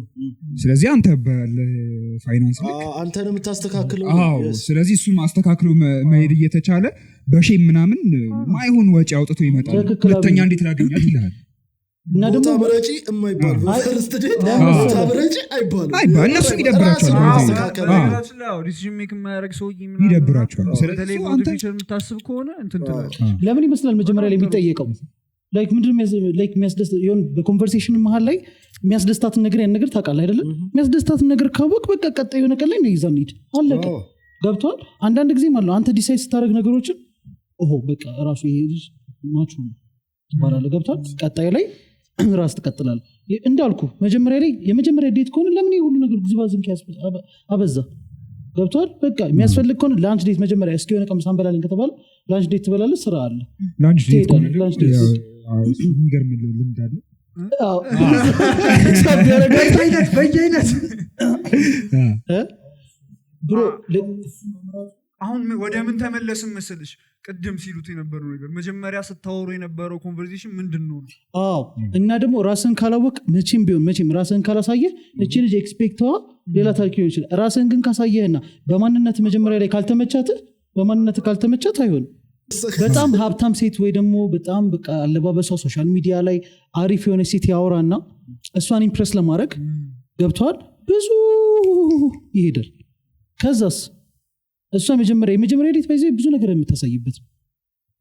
ስለዚህ አንተ በፋይናንስ ላይ አንተ ነው የምታስተካክለው ስለዚህ እሱ ማስተካክሎ መሄድ እየተቻለ በሼም ምናምን ማይሆን ወጪ አውጥቶ ይመጣል ሁለተኛ እንዴት ላገኛት ይላል እና ደግሞ ታብረጪ የማይባል ፈርስት ዴት ታብረጪ አይባልም እነሱ ይደብራቸዋል ዲሲዥን ሜክ የማያደርግ ሰው ይደብራቸዋል ስለዚህ አንተ የምታስብ ከሆነ እንትን ለምን ይመስላል መጀመሪያ ላይ የሚጠየቀው ላይክ ምንድነው ላይክ የሚያስደስት ይሁን በኮንቨርሴሽን መሃል ላይ የሚያስደስታትን ነገር ያን ነገር ታውቃለህ አይደለ የሚያስደስታትን ነገር ካወቅ በቃ ቀጣዩ ነገር ላይ ነው ይዘን ሂድ አለቀ ገብቷል አንዳንድ ጊዜ ማለት ነው አንተ ዲሳይድ ስታደርግ ነገሮችን በቃ ራሱ ይሄ ልጅ ማቹ ነው ትባላለህ ገብቷል ቀጣዩ ላይ ራስ ትቀጥላለህ እንዳልኩ መጀመሪያ ላይ የመጀመሪያ ዴት ከሆነ ለምን ይሄ ሁሉ ነገር ግዝባዝም አበዛ ገብቷል በቃ የሚያስፈልግ ከሆነ ላንች ዴት መጀመሪያ እስኪ የሆነ ቀን ሳንበላልን ከተባለ ላንች ዴት ትበላለህ ስራ አለ ላንች ዴት የሚገርም ልምድ አለ በየአይነት ብሮ አሁን ወደ ምን ተመለስን መስልሽ ቅድም ሲሉት የነበረው ነገር መጀመሪያ ስታወሩ የነበረው ኮንቨርሴሽን ምንድን ነው እና ደግሞ ራስን ካላወቅ መቼም ራስን ካላሳየህ እቺ ልጅ ኤክስፔክተዋ ሌላ ታሪክ ሊሆን ይችላል ራስን ግን ካሳየህና በማንነት መጀመሪያ ላይ ካልተመቻት አይሆንም በጣም ሀብታም ሴት ወይ ደግሞ በጣም በቃ አለባበሷ ሶሻል ሚዲያ ላይ አሪፍ የሆነ ሴት ያወራና እሷን ኢምፕረስ ለማድረግ ገብቷል ብዙ ይሄዳል ከዛስ እሷ የመጀመሪያ ዴት ባይዘ ብዙ ነገር የምታሳይበት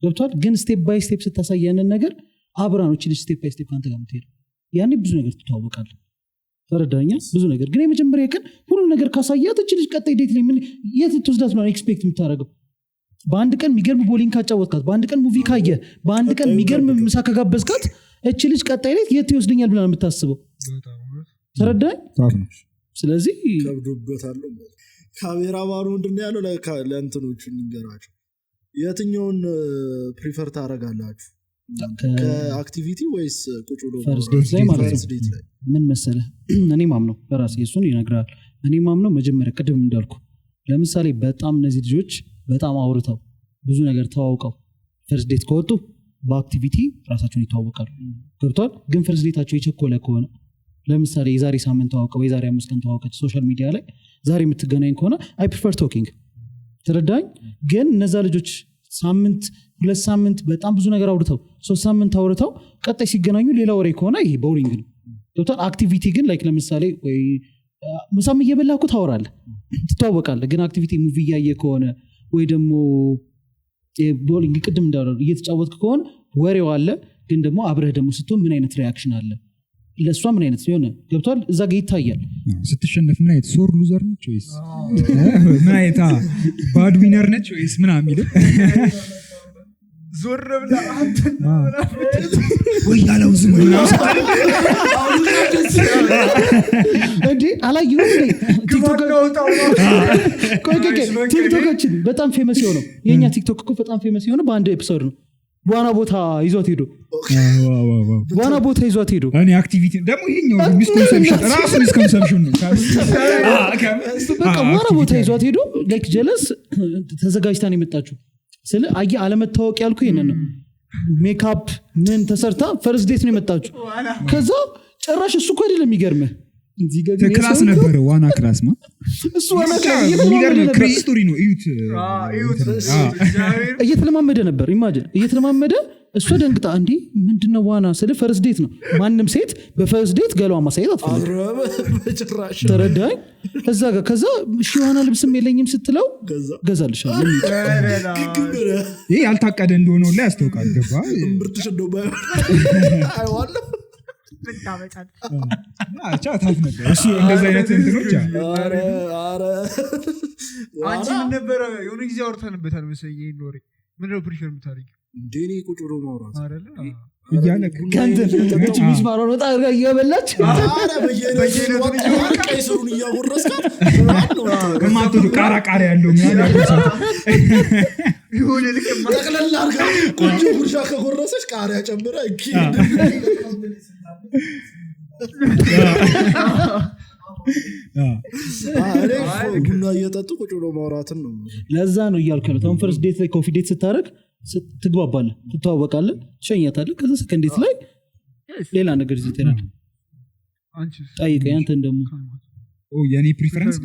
ገብቷል ግን ስቴፕ ባይ ስቴፕ ስታሳይ ያንን ነገር አብራኖች ልጅ ስቴፕ ባይ ስቴፕ አንተ ጋር የምትሄደው ያኔ ብዙ ነገር ትተዋወቃለህ ተረዳኛ ብዙ ነገር ግን የመጀመሪያ ቀን ሁሉ ነገር ካሳያት እቺ ልጅ ቀጣይ ዴት ላይ ምን የት ትወስዳት ነው ኤክስፔክት የምታደርገው በአንድ ቀን የሚገርም ቦሊንግ ካጫወትካት በአንድ ቀን ሙቪ ካየ በአንድ ቀን የሚገርም ምሳ ከጋበዝካት እቺ ልጅ ቀጣይ ላይ የት ይወስደኛል ብላ ነው የምታስበው ተረዳኝ ስለዚህ ከብዶበታለሁ ካሜራ ማሩ ምንድን ያለው ለእንትኖቹ እንገራቸው የትኛውን ፕሪፈር ታደርጋላችሁ ከአክቲቪቲ ወይስ ቁጭ ብሎ ፈርስት ዴት ላይ ማለት ነው ምን መሰለህ እኔ ማምነው በራሴ እሱን ይነግራል እኔ ማምነው መጀመሪያ ቅድም እንዳልኩ ለምሳሌ በጣም እነዚህ ልጆች በጣም አውርተው ብዙ ነገር ተዋውቀው ፈርስት ዴት ከወጡ በአክቲቪቲ ራሳቸውን ይተዋወቃሉ ገብቷል ግን ፈርስት ዴታቸው የቸኮለ ከሆነ ለምሳሌ የዛሬ ሳምንት ተዋወቀው የዛሬ 5 ቀን ተዋወቀች ሶሻል ሚዲያ ላይ ዛሬ የምትገናኝ ከሆነ I prefer talking ተረዳኝ ግን እነዛ ልጆች ሳምንት 2 ሳምንት በጣም ብዙ ነገር አውርተው 3 ሳምንት አውርተው ቀጣይ ሲገናኙ ሌላ ወሬ ከሆነ ይሄ ቦሪንግ ነው ገብቷል አክቲቪቲ ግን ላይክ ለምሳሌ ወይ ምሳም እየበላኩ ታወራለህ ትተዋወቃለህ ግን አክቲቪቲ ሙቪ ያየ ከሆነ ወይ ደግሞ ቦሊንግ ቅድም እንዳወራው እየተጫወትክ ከሆነ ወሬው አለ ግን ደግሞ አብረህ ደግሞ ስትሆን ምን አይነት ሪአክሽን አለ ለሷ ምን አይነት ሲሆን ገብቷል እዛ ጋር ይታያል ስትሸነፍ ምን አይነት ሶር ሉዘር ነች ወይስ ምን አይነት ባድ ዊነር ነች ወይስ ምን አሚል ዞር ብላ ወይ ያለው ዝም ብላ እንዴ አላየው ቲክቶካችን በጣም ፌመስ የሆነው የኛ ቲክቶክ እኮ በጣም ፌመስ የሆነው በአንድ ኤፒሶድ ነው ዋና ቦታ ይዟት ሄዶ ዋና ቦታ ይዟት ሄዶ እኔ አክቲቪቲ ደግሞ ይሄኛው ሚስኮንሰፕሽን ራሱ ሚስኮንሰፕሽን ነው በቃ ዋና ቦታ ይዟት ሄዶ ላይክ ጀለስ ተዘጋጅታ ነው የመጣችው ስለ አየ አለመታወቅ ያልኩ ይሄንን ነው ሜካፕ ምን ተሰርታ ፈርስት ዴት ነው የመጣችው ከዛ ጭራሽ እሱ እኮ አይደለም የሚገርምህ ክላስ ነበር ዋና ክላስ ማ እሱ ዋና የሚገርም ክሬዚ ስቶሪ ነው እዩት እየተለማመደ ነበር ኢማጂን እየተለማመደ እሱ ደንግጣ እንዴ ምንድነው ዋና ስለ ፈርስት ዴት ነው ማንንም ሴት በፈርስት ዴት ገላዋ ማሳየት አትፈልግም ተረዳኝ ከዛ እሺ ዋና ልብስም የለኝም ስትለው ገዛልሻለሁ ይሄ ያልታቀደ እንደሆነ ላይ ያስተውቃል ገባ ምርጥሽ ነው ባይ አይዋለ በጣም ታፍ ነበር እሱ እንደዚህ አይነት እንትኖች አረ አንቺ ምን ነበር የሆነ ጊዜ አውርተንበታል መሰለኝ ይሄን ኖሬ ምንድነው ፕሪፈር የምታደርጊው እንደኔ ቁጭ ብሎ ማውራት አይደለ እያለ ከንት ሚስማራው ወጣ አድርጋ እየበላች አረ በየነ ቀይስሩን እያወረስካት ከማጥቶ ቃራ ያለው ይሁን ልከማ ጠቅለል አድርጋ ቆንጆ ጉርሻ ከጎረሰች ቃሪያ ጨምራ ቡና እየጠጡ ቁጭ ብሎ ማውራትን ነው ለዛ ነው እያልኩ ያለው አሁን ፈርስት ዴት ላይ ኮፊ ዴት ስታደርግ ትግባባለህ ትተዋወቃለህ ትሸኛታለህ ከዛ ሰከንድ ዴት ላይ ሌላ ነገር ይዘህ ትሄዳለህ ጠይቀኝ አንተን ደግሞ የኔ ፕሪፈረንስ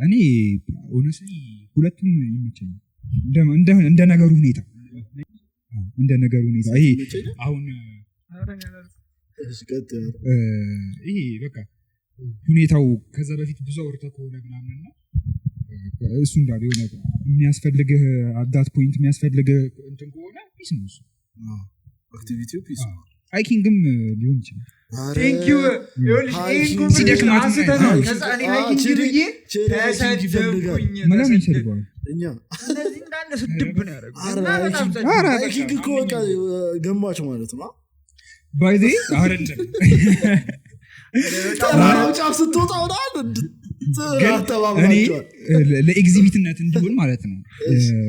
እኔ ሆነስሊ ሁለቱም ይመቸኛል እንደ ነገሩ ሁኔታ ይሄ አሁን ይሄ በቃ ሁኔታው ከዛ በፊት ብዙ አውርተህ ከሆነ ምናምንና እሱ እንዳለ የሆነ የሚያስፈልግህ አዳት ፖይንት የሚያስፈልግህ እንትን ከሆነ ፒስ ነው እሱ አክቲቪቲው ፒስ ነው ሃይኪንግም ሊሆን ይችላል ቴንክ ዩ ይሁን ሲደክማት አስተናው ከዛ እኔ ሃይኪንግ ብዬ ተሰደብኩኝ ምንም ይችላል እኛ ስለዚህ እንዳለ ስድብ ነው ያደረገው ሃይኪንግ እኮ በቃ ገማች ማለት ነው ባይዜ አይደለም ተራራው ጫፍ ስትወጣ ወዳል እኔ ለኤግዚቢትነት እንዲሆን ማለት ነው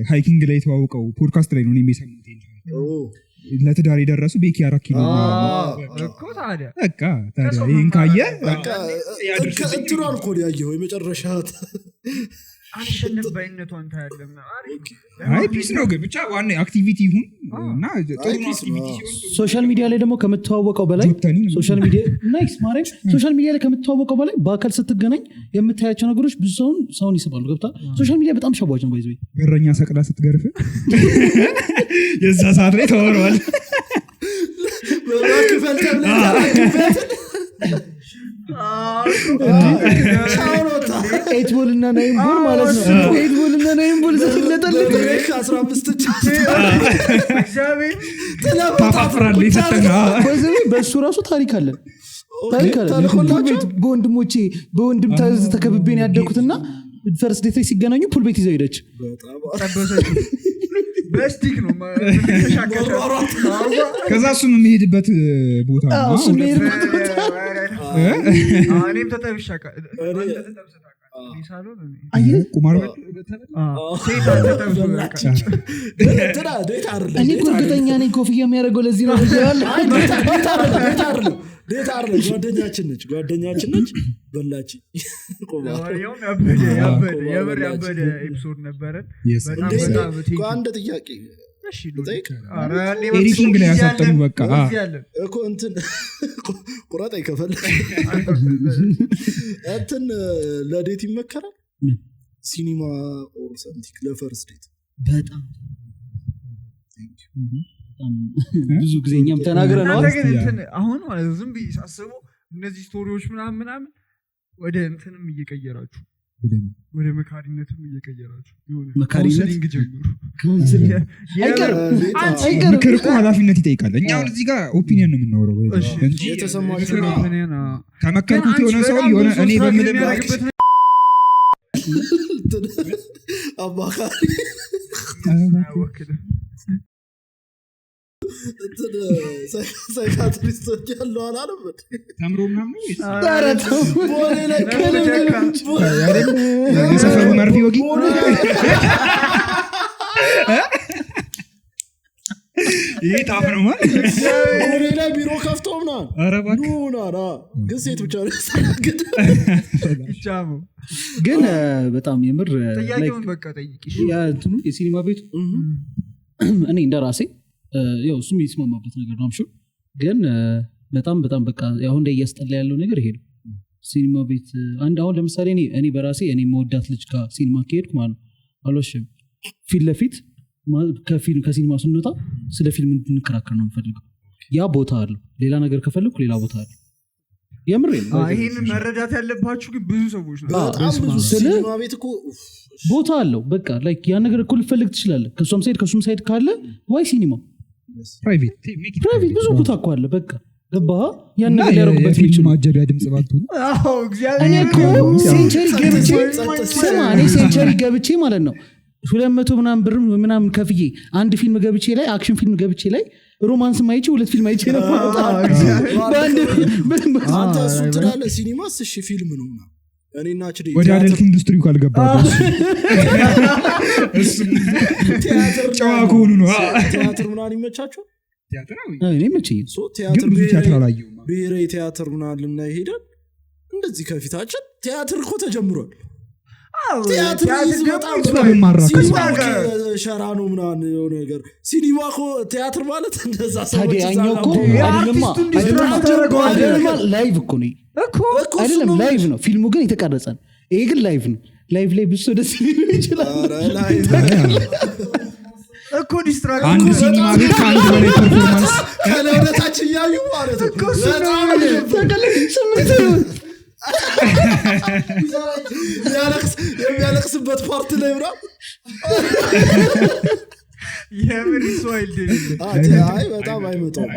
ሃይኪንግ ላይ ተዋውቀው ፖድካስት ላይ ነው እኔ የሰማሁት ለትዳር የደረሱ ቤኪ 4 ኪሎ እኮ ታዲያ በቃ ታዲያ ይሄን ካየ በቃ እንትኑ አልኮል ያየው የመጨረሻ አንሸነፍ ባይነቱ አንተ ያለም አይ ፒስ ነው ግን ብቻ ዋና አክቲቪቲ ይሁን እና ጥሩ አክቲቪቲ ሲሆን ሶሻል ሚዲያ ላይ ደግሞ ከምትተዋወቀው በላይ ሶሻል ሚዲያ ናይስ ማረም ሶሻል ሚዲያ ላይ ከምትተዋወቀው በላይ በአካል ስትገናኝ የምታያቸው ነገሮች ብዙ ሰውን ይስባሉ ገብታ ሶሻል ሚዲያ በጣም ሸዋጅ ነው ባይዘይ ገረኛ ሰቅላ ስትገርፍ የዛ ሰዓት ላይ ተወራዋል በራክ ፈልተም ኤት ቦል እና ናይን ቦል ማለት ነው ኤት ቦል እና ናይን ቦል ስትለጠልጥ 15 እግዚአብሔር ታፋፍራል ይፈተና በሱ ራሱ ታሪክ አለ በወንድሞቼ በወንድም ተከብቤ ነው ያደኩትና ፈርስት ዴት ላይ ሲገናኙ ፑል ቤት ይዘው ሄደች በስቲክ ነው ከዛ እሱም የሚሄድበት ቦታ ነው እሱ የሚሄድበት ቦታ እኔም ተጠብሻካ ቁማር እኔ እርግጠኛ ነኝ ኮፍያ የሚያደርገው ለዚህ ነው ጓደኛችን ነች በላች ያበደ ኤፒሶድ ነበረን አንድ ጥያቄ እሺ ልጠይቅ? ኧረ እኔ ኤዲቲንግ ላይ ያሳጠኑ በቃ እዚህ ያለን እኮ እንትን ቁራጥ አይከፈልክ እንትን ለዴት ይመከራል ሲኒማ ኦር ሰምቲንግ ለፈርስት ዴት በጣም ብዙ ጊዜ እኛም ተናግረናል። አሁን ማለት ዝም ብዬ ሳስበው እነዚህ ስቶሪዎች ምናምን ወደ እንትንም እየቀየራችሁ ወደ መካሪነትም እየቀየራችሁ መካሪነት ጀምሩ። ምክር እኮ ኃላፊነት ይጠይቃል። እኛ አሁን እዚህ ጋር ኦፒኒየን ነው የምናወራው እንጂ የተሰማችሁ ከመከርኩት የሆነ ሰው የሆነ እኔ በምልበት አማካሪ ሳይካትሪስቶች ያለው አላለም ተምሮ ምናምን ቦሌ ላይ የሰፈሩ መርፌ ወጊ ይሄ ታፍ ነው ማለት ቦሌ ላይ ቢሮ ከፍቶ ምናምን ኑናና ግን ሴት ብቻ ነው ይቻሙ ግን በጣም የምር ጥያቄውን በቃ ጠይቂሽ እንትኑ የሲኒማ ቤቱ እኔ እንደራሴ ያው እሱም ይስማማበት ነገር ነው አምሹ ግን በጣም በቃ አሁን ላይ እያስጠላ ያለው ነገር ይሄ ነው። ሲኒማ ቤት አሁን ለምሳሌ እኔ በራሴ እኔ መወዳት ልጅ ጋር ሲኒማ ከሄድኩ ማለት ነው አልወሽም ፊት ለፊት ከሲኒማ ስንወጣ ስለ ፊልም እንድንከራከር ነው የምፈልገው። ያ ቦታ አለው ሌላ ነገር ከፈልኩ ሌላ ቦታ አለው። የምር ነው ይሄን መረዳት ያለባችሁ ግን ብዙ ሰዎች ነው በጣም ብዙ ሲኒማ ቤት እኮ ቦታ አለው በቃ ላይክ ያ ነገር እኮ ልፈልግ ትችላለህ። ከሱም ሳይድ ካለ ዋይ ሲኒማ ፕራይቬት ብዙ ቦታ እኮ አለ በቃ ገባ ያን ነገር ያደርጉበት የሚችሉ ማጀቢያ ድምጽ ባቱ አዎ እግዚአብሔር እኔ እኮ ሴንቸሪ ገብቼ ማለት ነው 200 ምናምን ብር ምናምን ከፍዬ አንድ ፊልም ገብቼ ላይ አክሽን ፊልም ገብቼ ላይ ሮማንስ ማይቼ ሁለት ፊልም አይቼ ነው አንተ እሱ ትላለህ ሲኒማስ እሺ ፊልም ነው እኔና ችዴ ወደ አደልት ኢንዱስትሪ ካልገባ እሱ ቲያትር ጨዋ ከሆኑ ነው ቲያትር ምናምን ይመቻቸው ቲያትር እኔ መቼ ቲያትር አላየሁም ብሔራዊ ቲያትር ምናምን እና ይሄዳል እንደዚህ ከፊታችን ቲያትር እኮ ተጀምሯል። ቲያትር ሸራ ነው ምናምን የሆነ ነገር ሲኒማ እኮ ቲያትር ማለት እንደዛ ሰዎች ላይቭ እኮ ነው አይደለም ላይቭ ነው ፊልሙ ግን የተቀረጸ ነው። ይሄ ግን ላይቭ ነው። ላይቭ ላይ ብዙ ደስ ሊል ይችላል እኮ ዲስትራክት አንድ ሲኒማ ቤት ከአንድ በላይ ፐርፎርማንስ ከለውነታችን እያዩ ማለት ነው የሚያለቅስበት ፓርት ላይ ምራ የምን ይስዋይል አይ በጣም አይመጣም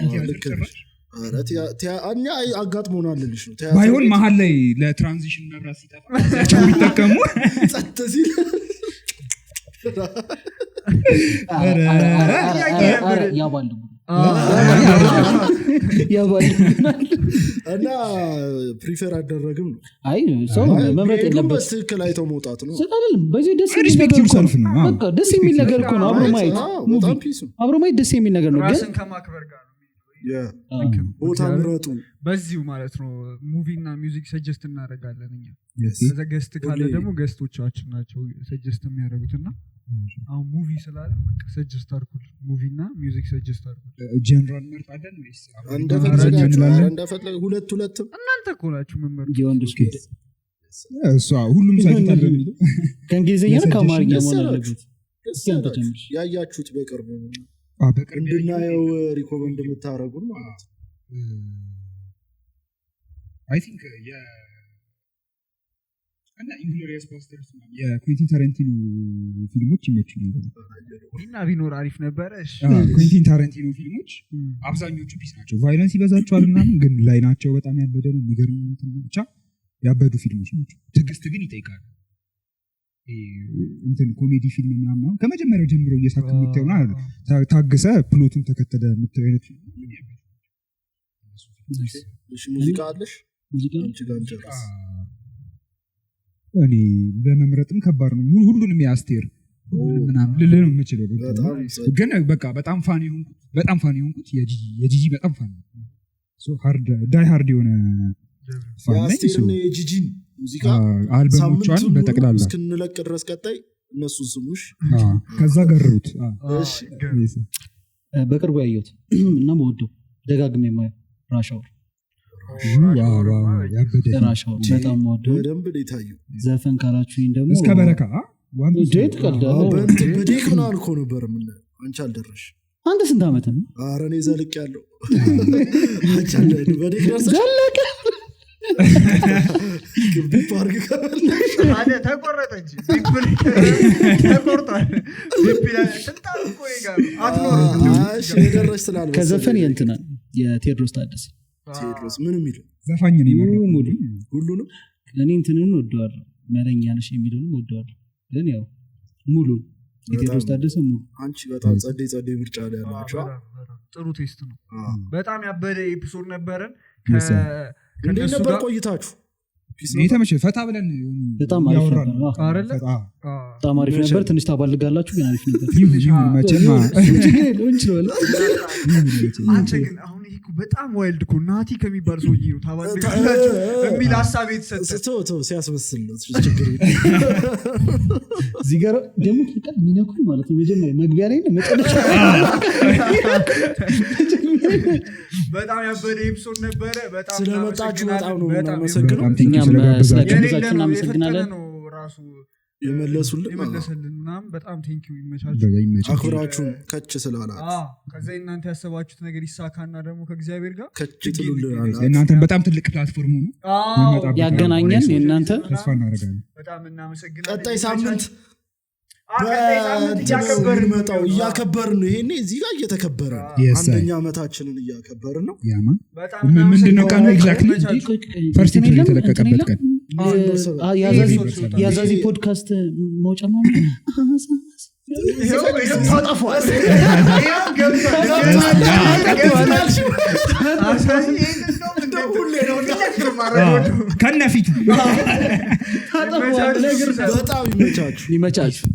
እኛ አጋጥሞናል ልልሽ ነው ባይሆን መሀል ላይ ለትራንዚሽን መብራት ሲጠፋ ቸው ይጠቀሙ ጸጥ ሲል እና ፕሪፌር አደረግም ነው አይ ሰው መምረጥ የለበት ትክክል አይተው መውጣት ነው በዚህ ደስ የሚል ነገር እኮ ነው አብሮ ማየት ደስ የሚል ነገር ነው ራስን ከማክበር ጋር ቦታ ምረጡ በዚሁ ማለት ነው ሙቪና ሚውዚክ ሰጀስት እናደርጋለን እኛ ከዛ ገስት ካለ ደግሞ ገስቶቻችን ናቸው ሰጀስት የሚያደርጉትና አሁን ሙቪ ስላለ በቃ ሰጀስት አድርጉ ሙቪና ሚውዚክ ሰጀስት አድርጉ ጀነራል መርጣለን ወይስ እንደፈለገ ሁለት እናንተ እኮ ናችሁ መመርጡ የወንዶች ግድ እሷ ሁሉም ሳይታል በሚለው ከእንግሊዝኛ ከአማርኛ መሆን አለበት ያያችሁት በቅርብ እንድናየው ሪኮመንድ የምታደረጉን ማለት አይ ቲንክ እና ኢንግሎሪየስ ባስተርስ የኩዌንቲን ታረንቲኖ ፊልሞች ይመቹኛል እና ቢኖር አሪፍ ነበረ ኩዌንቲን ታረንቲኖ ፊልሞች አብዛኞቹ ፒስ ናቸው ቫይለንስ ይበዛቸዋል ምናምን ግን ላይ ናቸው በጣም ያበደ ነው የሚገርም ብቻ ያበዱ ፊልሞች ናቸው ትዕግስት ግን ይጠይቃል እንትን ኮሜዲ ፊልም ምናምን ከመጀመሪያው ጀምሮ እየሳቅ የምታየው ታግሰ ፕሎቱን ተከተለ የምታየው አይነት ፊልም ሙዚቃ አለሽ እኔ በመምረጥም ከባድ ነው ሁሉንም የአስቴር ምናምን ልልህ ነው የምችለው ግን በቃ በጣም ፋን የሆንኩት የጂጂ በጣም ፋን ዳይ ሃርድ የሆነ ፋን የጂጂን ሙዚቃ አልበሞቿን በጠቅላላ እስክንለቅ ድረስ ቀጣይ እነሱን ስሙሽ ከዛ ገረሩት በቅርቡ ያየሁት እና መወደው ደጋግሜ የማየው ራሻወር በጣም መወደው በደንብ የታየው ዘፈን ካላችሁኝ ደግሞ እስከ በረካ ዴት ቀልዳለ በዴክ ምናምን እኮ ነበር የምናየው አንቺ አልደረሽ አንተ ስንት ዓመት ነው? ኧረ እኔ ዘልቅ ያለው በዴክ ደርሰሽ ዘለቀ ግቢ ፓርክ ከበላሽ ተቆረጠ እንጂ ተቆርጧል። ደረሽ ስላለ ከዘፈን የእንትና የቴዎድሮስ ታደሰ ቴዎድሮስ ምን የሚለው ዘፋኝ ነው ሁሉንም እኔ እንትንን ወደዋለሁ መለኛ ነሽ የሚለውንም ወደዋለሁ ግን ያው ሙሉ የቴዎድሮስ ታደሰ ሙሉ አንቺ በጣም ጸዴ ምርጫ ላይ ያላችሁ ጥሩ ቴስት ነው። በጣም ያበደ ኤፒሶድ ነበረን። እንዴት ነበር ቆይታችሁ? የተመቸ ፈታ ብለን በጣም አሪፍ ነበር። በጣም አሪፍ ነበር። ትንሽ ታባልጋላችሁ ግን አሪፍ ነበር። አንተ ግን አሁን ይሄ በጣም ዋይልድ እኮ ናቲ ከሚባል ሰውዬ ነው ታባልጋላችሁ የሚል ሀሳብ የተሰጠ ሲያስመስል ነው ችግር እዚህ ጋር ደግሞ ፍቅር ሚነኩ ማለት ነው። መጀመሪያ መግቢያ ላይ መጨረሻ በጣም ያበደ ኤፒሶድ ነበረ። በጣም ስለመጣችሁ በጣም ነው እናመሰግነው። ስለጋበዛችሁ እናመሰግናለን። ራሱ የመለሱልን ምናምን በጣም ቴንኪው ይመቻችሁ። አክብራችሁን ከች ስላላችሁ ከዛ እናንተ ያሰባችሁት ነገር ይሳካና ደግሞ ከእግዚአብሔር ጋር ከች ትሉልናላችሁ። እናንተን በጣም ትልቅ ፕላትፎርም ሆኖ ያገናኘን የእናንተ ተስፋ እናደርጋለን። በጣም እናመሰግናለን። ቀጣይ ሳምንት እያከበርን ነው። ይሄኔ እዚህ ጋር እየተከበረ አንደኛ ዓመታችንን እያከበርን ነው። ምንድነው ቀኑ? ኤግዛክትሊ ፈርስት ኢፕሪል የተለቀቀበት ቀን የአዛዚ ፖድካስት መውጫ ማለት ከነፊቱ በጣም ይመቻችሁ።